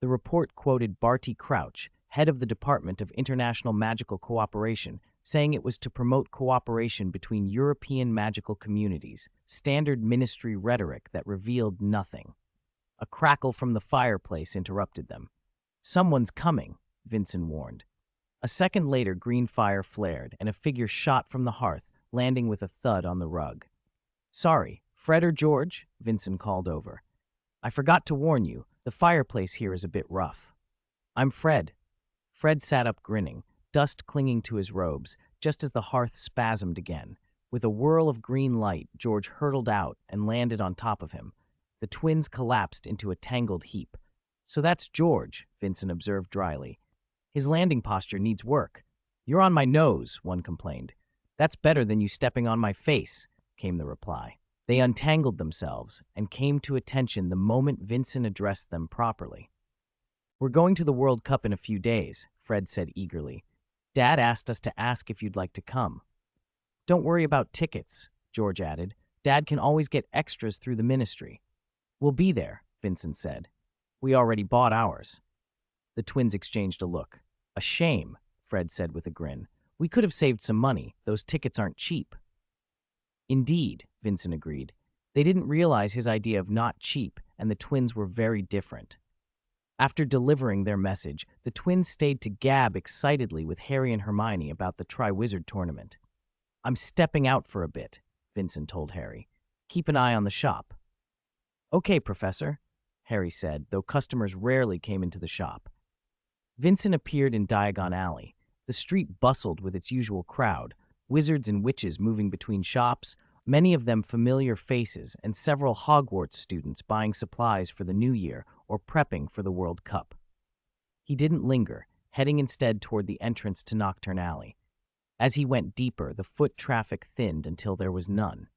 [SPEAKER 1] The report quoted Barty Crouch, head of the Department of International Magical Cooperation, saying it was to promote cooperation between European magical communities, standard ministry rhetoric that revealed nothing. A crackle from the fireplace interrupted them. Someone's coming, Vincent warned. A second later, green fire flared, and a figure shot from the hearth, landing with a thud on the rug. Sorry, Fred or George? Vincent called over. I forgot to warn you, the fireplace here is a bit rough. I'm Fred. Fred sat up grinning, dust clinging to his robes, just as the hearth spasmed again. With a whirl of green light, George hurtled out and landed on top of him. The twins collapsed into a tangled heap. So that's George, Vincent observed dryly. His landing posture needs work. You're on my nose, one complained. That's better than you stepping on my face, came the reply. They untangled themselves and came to attention the moment Vincent addressed them properly. We're going to the World Cup in a few days, Fred said eagerly. Dad asked us to ask if you'd like to come. Don't worry about tickets, George added. Dad can always get extras through the ministry. We'll be there, Vincent said. We already bought ours. The twins exchanged a look. A shame, Fred said with a grin. We could have saved some money. Those tickets aren't cheap. Indeed, Vincent agreed. They didn't realize his idea of not cheap, and the twins were very different. After delivering their message, the twins stayed to gab excitedly with Harry and Hermione about the Triwizard Tournament. I'm stepping out for a bit, Vincent told Harry. Keep an eye on the shop. Okay, Professor, Harry said, though customers rarely came into the shop. Vincent appeared in Diagon Alley. The street bustled with its usual crowd, wizards and witches moving between shops, many of them familiar faces, and several Hogwarts students buying supplies for the new year or prepping for the World Cup. He didn't linger, heading instead toward the entrance to Nocturne Alley. As he went deeper, the foot traffic thinned until there was none.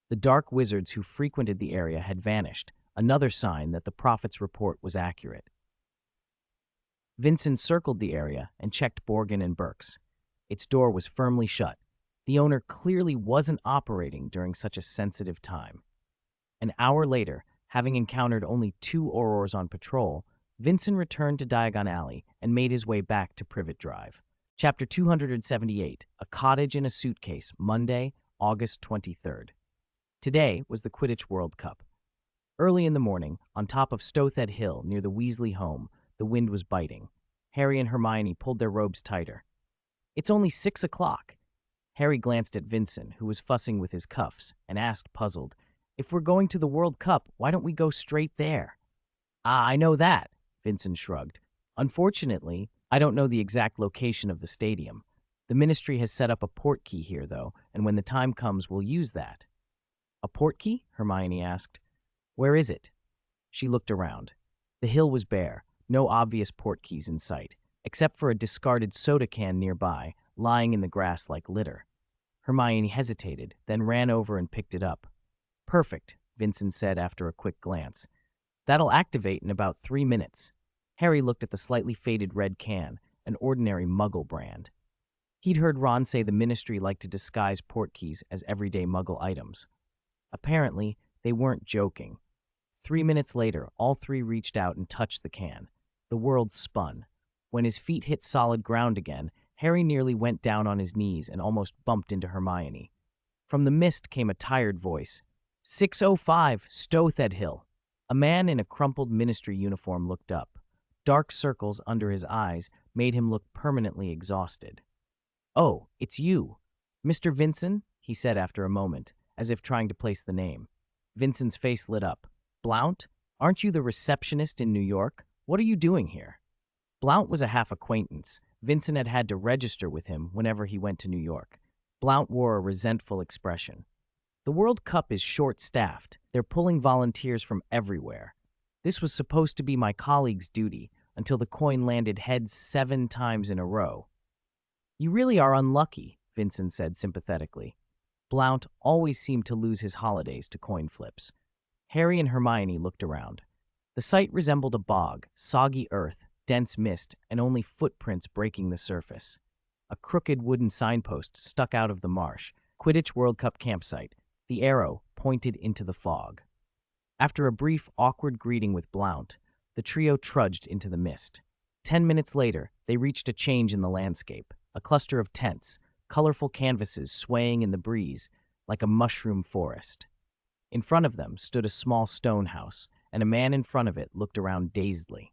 [SPEAKER 1] The dark wizards who frequented the area had vanished, another sign that the prophet's report was accurate. Vincent circled the area and checked Borgin and Burke's. Its door was firmly shut. The owner clearly wasn't operating during such a sensitive time. An hour later, having encountered only 2 Aurors on patrol, Vincent returned to Diagon Alley and made his way back to Privet Drive. Chapter 278, A Cottage in a Suitcase, Monday, August 23rd. Today was the Quidditch World Cup. Early in the morning, on top of Stothed Hill near the Weasley home, the wind was biting. Harry and Hermione pulled their robes tighter. It's only 6 o'clock. Harry glanced at Vincent, who was fussing with his cuffs, and asked, puzzled, If we're going to the World Cup, why don't we go straight there? Ah, I know that, Vincent shrugged. Unfortunately, I don't know the exact location of the stadium. The ministry has set up a portkey here, though, and when the time comes, we'll use that. A portkey? Hermione asked. Where is it? She looked around. The hill was bare, no obvious portkeys in sight, except for a discarded soda can nearby, lying in the grass like litter. Hermione hesitated, then ran over and picked it up. Perfect, Vincent said after a quick glance. That'll activate in about 3 minutes. Harry looked at the slightly faded red can, an ordinary Muggle brand. He'd heard Ron say the ministry liked to disguise portkeys as everyday Muggle items. Apparently, they weren't joking. 3 minutes later, all 3 reached out and touched the can. The world spun. When his feet hit solid ground again, Harry nearly went down on his knees and almost bumped into Hermione. From the mist came a tired voice. 605, Stothed Hill. A man in a crumpled ministry uniform looked up. Dark circles under his eyes made him look permanently exhausted. Oh, it's you. Mr. Vincent, he said after a moment, as if trying to place the name. Vincent's face lit up. Blount, aren't you the receptionist in New York? What are you doing here? Blount was a half-acquaintance. Vincent had had to register with him whenever he went to New York. Blount wore a resentful expression. The World Cup is short-staffed. They're pulling volunteers from everywhere. This was supposed to be my colleague's duty until the coin landed heads 7 times in a row. You really are unlucky, Vincent said sympathetically. Blount always seemed to lose his holidays to coin flips. Harry and Hermione looked around. The site resembled a bog, soggy earth, dense mist, and only footprints breaking the surface. A crooked wooden signpost stuck out of the marsh. Quidditch World Cup campsite. The arrow pointed into the fog. After a brief, awkward greeting with Blount, the trio trudged into the mist. 10 minutes later, they reached a change in the landscape. A cluster of tents, colorful canvases swaying in the breeze like a mushroom forest. In front of them stood a small stone house, and a man in front of it looked around dazedly.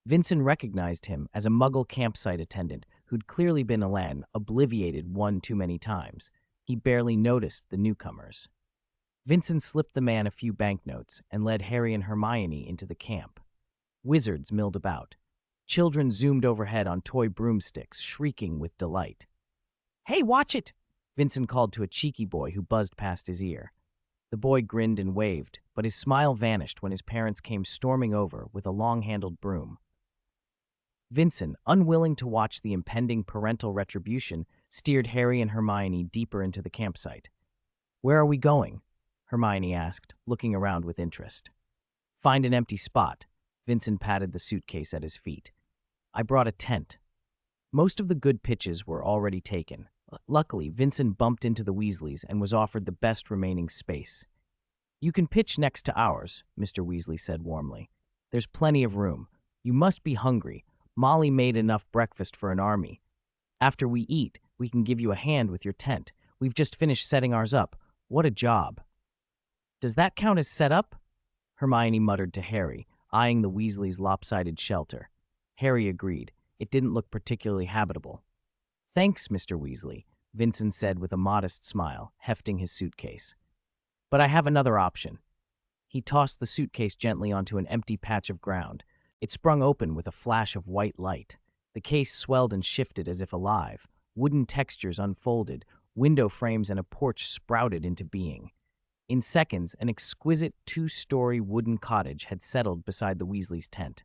[SPEAKER 1] Vincent recognized him as a Muggle campsite attendant who'd clearly been obliviated one too many times. He barely noticed the newcomers. Vincent slipped the man a few banknotes and led Harry and Hermione into the camp. Wizards milled about. Children zoomed overhead on toy broomsticks, shrieking with delight. Hey, watch it! Vincent called to a cheeky boy who buzzed past his ear. The boy grinned and waved, but his smile vanished when his parents came storming over with a long-handled broom. Vincent, unwilling to watch the impending parental retribution, steered Harry and Hermione deeper into the campsite. Where are we going? Hermione asked, looking around with interest. Find an empty spot. Vincent patted the suitcase at his feet. I brought a tent. Most of the good pitches were already taken. Luckily, Vincent bumped into the Weasleys and was offered the best remaining space. "You can pitch next to ours," Mr. Weasley said warmly. "There's plenty of room. You must be hungry. Molly made enough breakfast for an army. After we eat, we can give you a hand with your tent. We've just finished setting ours up. What a job." "Does that count as set up?" Hermione muttered to Harry, eyeing the Weasleys' lopsided shelter. Harry agreed. It didn't look particularly habitable. "Thanks, Mr. Weasley," Vincent said with a modest smile, hefting his suitcase. "But I have another option." He tossed the suitcase gently onto an empty patch of ground. It sprung open with a flash of white light. The case swelled and shifted as if alive. Wooden textures unfolded, window frames and a porch sprouted into being. In seconds, an exquisite two-story wooden cottage had settled beside the Weasleys' tent.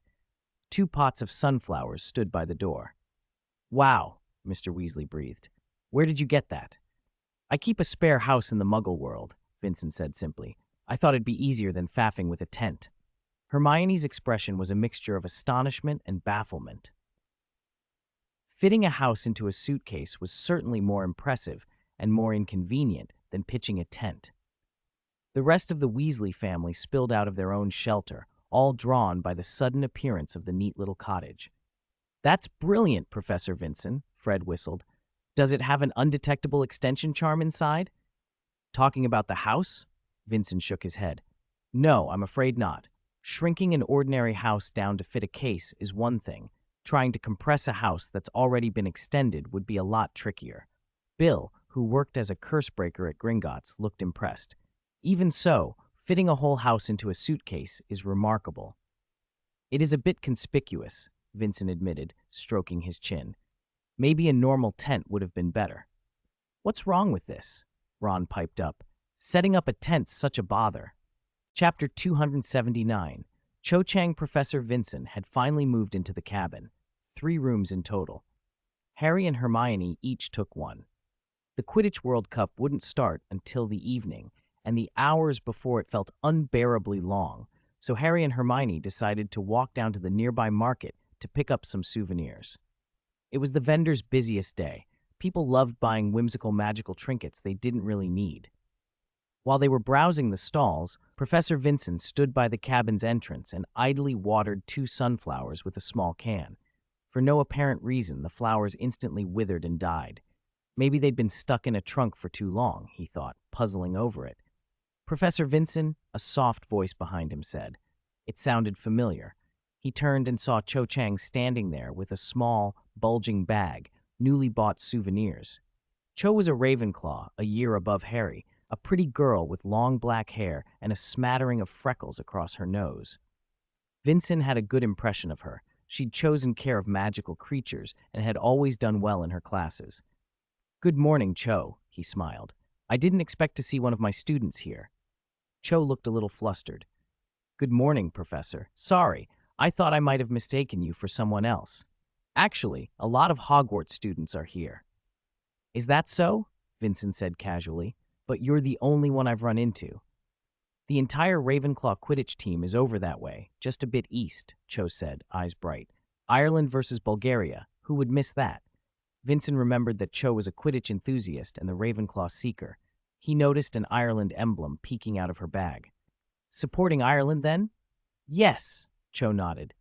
[SPEAKER 1] 2 pots of sunflowers stood by the door. "Wow," Mr. Weasley breathed. "Where did you get that?" "I keep a spare house in the Muggle world," Vincent said simply. "I thought it'd be easier than faffing with a tent." Hermione's expression was a mixture of astonishment and bafflement. Fitting a house into a suitcase was certainly more impressive and more inconvenient than pitching a tent. The rest of the Weasley family spilled out of their own shelter, all drawn by the sudden appearance of the neat little cottage. "That's brilliant, Professor Vincent," Fred whistled. "Does it have an undetectable extension charm inside?" "Talking about the house?" Vincent shook his head. "No, I'm afraid not. Shrinking an ordinary house down to fit a case is one thing. Trying to compress a house that's already been extended would be a lot trickier." Bill, who worked as a curse breaker at Gringotts, looked impressed. "Even so, fitting a whole house into a suitcase is remarkable." "It is a bit conspicuous," Vincent admitted, stroking his chin. "Maybe a normal tent would have been better." "What's wrong with this?" Ron piped up. "Setting up a tent's such a bother." Chapter 279. Cho Chang Professor Vincent had finally moved into the cabin. 3 rooms in total. Harry and Hermione each took one. The Quidditch World Cup wouldn't start until the evening, and the hours before it felt unbearably long, so Harry and Hermione decided to walk down to the nearby market to pick up some souvenirs. It was the vendor's busiest day. People loved buying whimsical magical trinkets they didn't really need. While they were browsing the stalls, Professor Vincent stood by the cabin's entrance and idly watered 2 sunflowers with a small can. For no apparent reason, the flowers instantly withered and died. Maybe they'd been stuck in a trunk for too long, he thought, puzzling over it. "Professor Vincent," a soft voice behind him said. It sounded familiar. He turned and saw Cho Chang standing there with a small, bulging bag, newly bought souvenirs. Cho was a Ravenclaw, a year above Harry, a pretty girl with long black hair and a smattering of freckles across her nose. Vincent had a good impression of her. She'd chosen care of magical creatures and had always done well in her classes. "Good morning, Cho," he smiled. "I didn't expect to see one of my students here." Cho looked a little flustered. "Good morning, Professor. Sorry, I thought I might have mistaken you for someone else. Actually, a lot of Hogwarts students are here." "Is that so?" Vincent said casually. "But you're the only one I've run into." "The entire Ravenclaw Quidditch team is over that way, just a bit east," Cho said, eyes bright. "Ireland versus Bulgaria. Who would miss that?" Vincent remembered that Cho was a Quidditch enthusiast and the Ravenclaw seeker. He noticed an Ireland emblem peeking out of her bag. "Supporting Ireland, then?" "Yes," Cho nodded.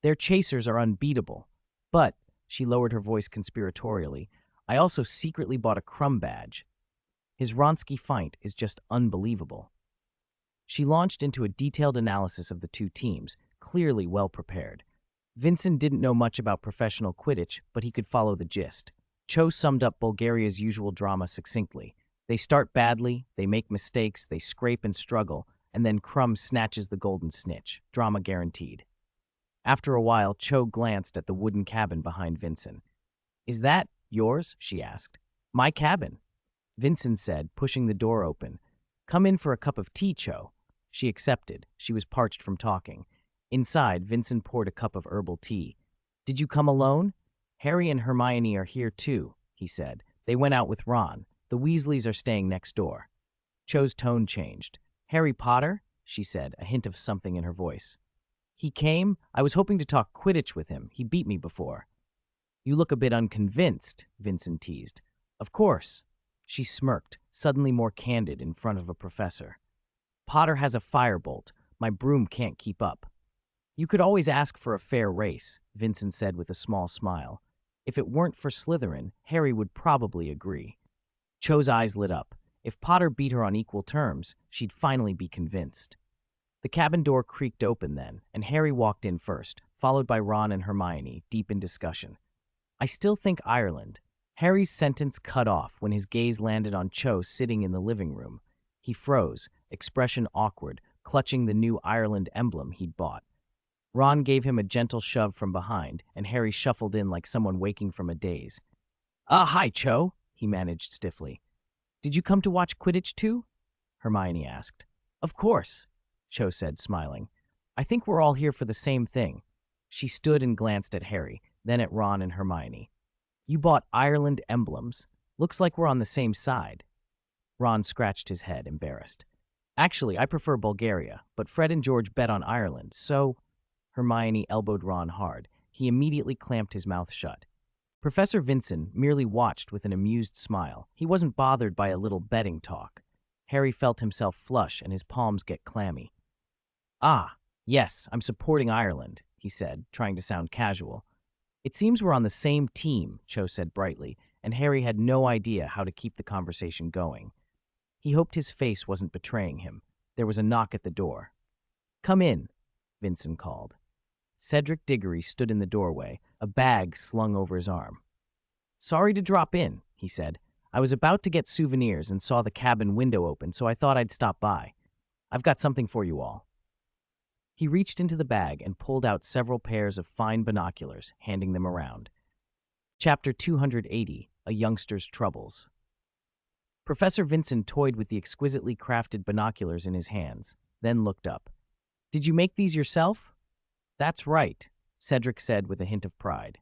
[SPEAKER 1] "Their chasers are unbeatable. But," she lowered her voice conspiratorially, "I also secretly bought a crumb badge. His Ronsky feint is just unbelievable." She launched into a detailed analysis of the 2 teams, clearly well prepared. Vincent didn't know much about professional Quidditch, but he could follow the gist. Cho summed up Bulgaria's usual drama succinctly. They start badly, they make mistakes, they scrape and struggle, and then Crumb snatches the golden snitch. Drama guaranteed. After a while, Cho glanced at the wooden cabin behind Vincent. "Is that yours?" she asked. "My cabin," Vincent said, pushing the door open. "Come in for a cup of tea, Cho." She accepted. She was parched from talking. Inside, Vincent poured a cup of herbal tea. "Did you come alone?" "Harry and Hermione are here too," he said. "They went out with Ron. The Weasleys are staying next door." Cho's tone changed. "Harry Potter?" she said, a hint of something in her voice. "He came? I was hoping to talk Quidditch with him. He beat me before." "You look a bit unconvinced," Vincent teased. Of course. She smirked, suddenly more candid in front of a professor. Potter has a firebolt. My broom can't keep up. You could always ask for a fair race, Vincent said with a small smile. If it weren't for Slytherin, Harry would probably agree. Cho's eyes lit up. If Potter beat her on equal terms, she'd finally be convinced. The cabin door creaked open then, and Harry walked in first, followed by Ron and Hermione, deep in discussion. I still think Ireland. Harry's sentence cut off when his gaze landed on Cho sitting in the living room. He froze, expression awkward, clutching the new Ireland emblem he'd bought. Ron gave him a gentle shove from behind, and Harry shuffled in like someone waking from a daze. Hi, Cho, he managed stiffly. Did you come to watch Quidditch too? Hermione asked. Of course, Cho said, smiling. I think we're all here for the same thing. She stood and glanced at Harry, then at Ron and Hermione. You bought Ireland emblems. Looks like we're on the same side. Ron scratched his head, embarrassed. Actually, I prefer Bulgaria, but Fred and George bet on Ireland, so... Hermione elbowed Ron hard. He immediately clamped his mouth shut. Professor Vincent merely watched with an amused smile. He wasn't bothered by a little betting talk. Harry felt himself flush and his palms get clammy. Ah, yes, I'm supporting Ireland, he said, trying to sound casual. It seems we're on the same team, Cho said brightly, and Harry had no idea how to keep the conversation going. He hoped his face wasn't betraying him. There was a knock at the door. Come in, Vincent called. Cedric Diggory stood in the doorway, a bag slung over his arm. Sorry to drop in, he said. I was about to get souvenirs and saw the cabin window open, so I thought I'd stop by. I've got something for you all. He reached into the bag and pulled out several pairs of fine binoculars, handing them around. Chapter 280, A Youngster's Troubles. Professor Vincent toyed with the exquisitely crafted binoculars in his hands, then looked up. Did you make these yourself? That's right, Cedric said with a hint of pride.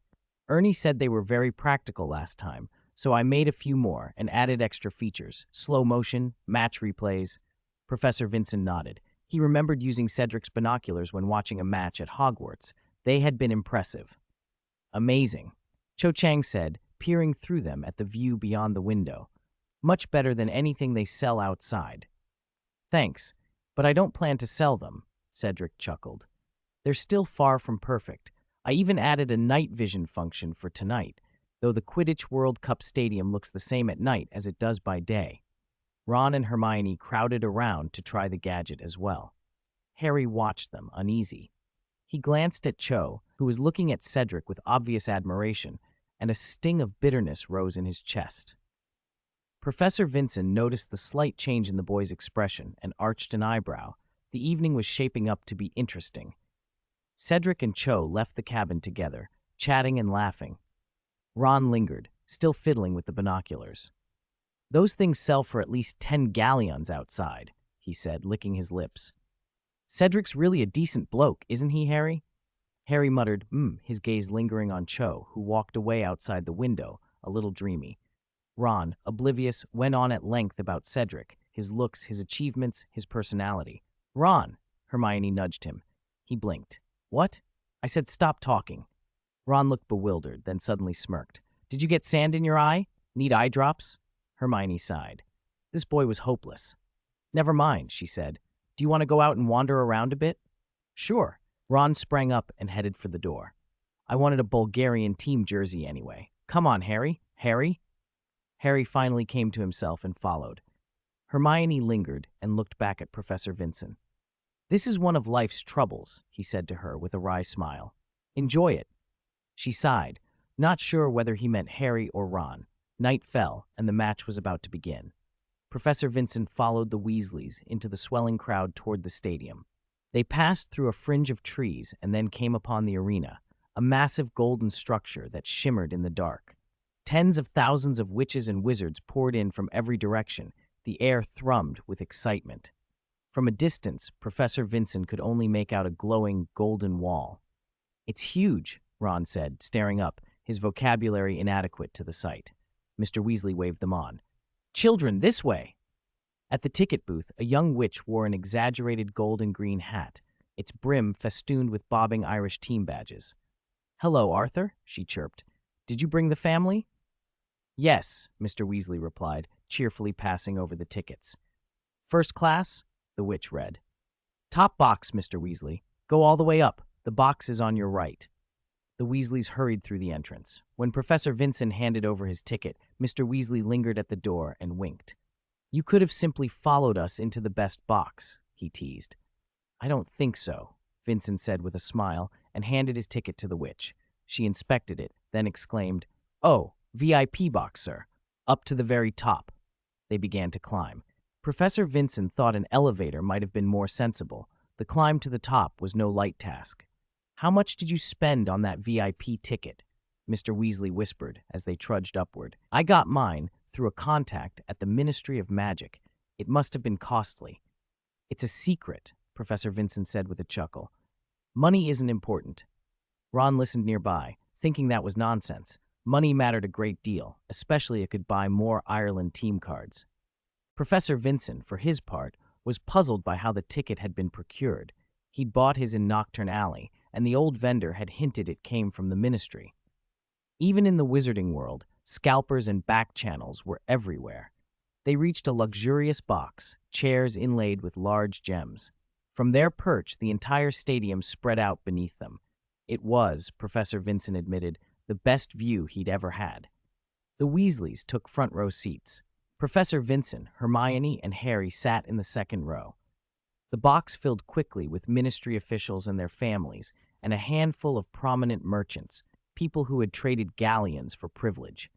[SPEAKER 1] Ernie said they were very practical last time, so I made a few more and added extra features, slow motion, match replays. Professor Vincent nodded. He remembered using Cedric's binoculars when watching a match at Hogwarts. They had been impressive. Amazing, Cho Chang said, peering through them at the view beyond the window. Much better than anything they sell outside. Thanks, but I don't plan to sell them, Cedric chuckled. They're still far from perfect. I even added a night vision function for tonight, though the Quidditch World Cup stadium looks the same at night as it does by day. Ron and Hermione crowded around to try the gadget as well. Harry watched them, uneasy. He glanced at Cho, who was looking at Cedric with obvious admiration, and a sting of bitterness rose in his chest. Professor Vincent noticed the slight change in the boy's expression and arched an eyebrow. The evening was shaping up to be interesting. Cedric and Cho left the cabin together, chatting and laughing. Ron lingered, still fiddling with the binoculars. Those things sell for at least 10 galleons outside, he said, licking his lips. Cedric's really a decent bloke, isn't he, Harry? Harry muttered, his gaze lingering on Cho, who walked away outside the window, a little dreamy. Ron, oblivious, went on at length about Cedric, his looks, his achievements, his personality. Ron, Hermione nudged him. He blinked. What? I said stop talking. Ron looked bewildered, then suddenly smirked. Did you get sand in your eye? Need eye drops? Hermione sighed. This boy was hopeless. Never mind, she said. Do you want to go out and wander around a bit? Sure. Ron sprang up and headed for the door. I wanted a Bulgarian team jersey anyway. Come on, Harry. Harry? Harry finally came to himself and followed. Hermione lingered and looked back at Professor Vincent. This is one of life's troubles, he said to her with a wry smile. Enjoy it. She sighed, not sure whether he meant Harry or Ron. Night fell, and the match was about to begin. Professor Vincent followed the Weasleys into the swelling crowd toward the stadium. They passed through a fringe of trees and then came upon the arena, a massive golden structure that shimmered in the dark. Tens of thousands of witches and wizards poured in from every direction. The air thrummed with excitement. From a distance, Professor Vincent could only make out a glowing golden wall. It's huge, Ron said, staring up, his vocabulary inadequate to the sight. Mr. Weasley waved them on. Children, this way! At the ticket booth, a young witch wore an exaggerated gold and green hat, its brim festooned with bobbing Irish team badges. Hello, Arthur, she chirped. Did you bring the family? Yes, Mr. Weasley replied, cheerfully passing over the tickets. First class? The witch read. Top box, Mr. Weasley. Go all the way up. The box is on your right. The Weasleys hurried through the entrance. When Professor Vincent handed over his ticket, Mr. Weasley lingered at the door and winked. You could have simply followed us into the best box, he teased. I don't think so, Vincent said with a smile and handed his ticket to the witch. She inspected it, then exclaimed, Oh, VIP box, sir. Up to the very top. They began to climb. Professor Vincent thought an elevator might have been more sensible. The climb to the top was no light task. How much did you spend on that VIP ticket? Mr. Weasley whispered as they trudged upward. I got mine through a contact at the Ministry of Magic. It must have been costly. It's a secret, Professor Vincent said with a chuckle. Money isn't important. Ron listened nearby, thinking that was nonsense. Money mattered a great deal, especially it could buy more Ireland team cards. Professor Vincent, for his part, was puzzled by how the ticket had been procured. He'd bought his in Knockturn Alley, and the old vendor had hinted it came from the Ministry. Even in the wizarding world, scalpers and back channels were everywhere. They reached a luxurious box, chairs inlaid with large gems. From their perch, the entire stadium spread out beneath them. It was, Professor Vincent admitted, the best view he'd ever had. The Weasleys took front row seats. Professor Vincent, Hermione, and Harry sat in the second row. The box filled quickly with ministry officials and their families, and a handful of prominent merchants, people who had traded galleons for privilege.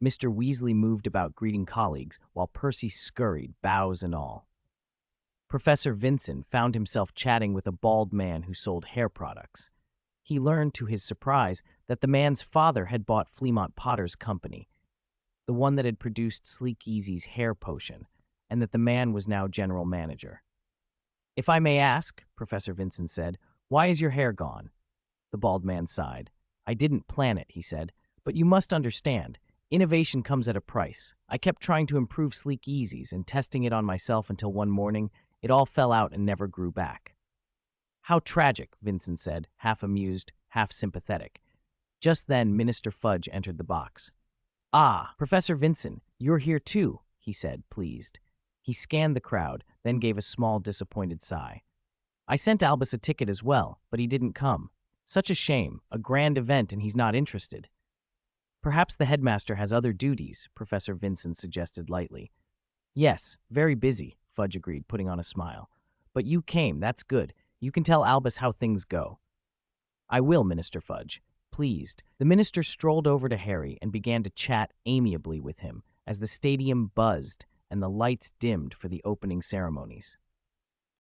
[SPEAKER 1] Mr. Weasley moved about greeting colleagues, while Percy scurried, bows and all. Professor Vincent found himself chatting with a bald man who sold hair products. He learned, to his surprise, that the man's father had bought Fleamont Potter's company, the one that had produced Sleek Easy's hair potion, and that the man was now general manager. If I may ask, Professor Vincent said, why is your hair gone? The bald man sighed. I didn't plan it, he said, but you must understand, innovation comes at a price. I kept trying to improve Sleek Easy's and testing it on myself until one morning, it all fell out and never grew back. How tragic, Vincent said, half amused, half sympathetic. Just then, Minister Fudge entered the box. Ah, Professor Vincent, you're here too, he said, pleased. He scanned the crowd, then gave a small, disappointed sigh. I sent Albus a ticket as well, but he didn't come. Such a shame, a grand event, and he's not interested. Perhaps the headmaster has other duties, Professor Vincent suggested lightly. Yes, very busy, Fudge agreed, putting on a smile. But you came, that's good. You can tell Albus how things go. I will, Minister Fudge. Pleased, the minister strolled over to Harry and began to chat amiably with him as the stadium buzzed and the lights dimmed for the opening ceremonies.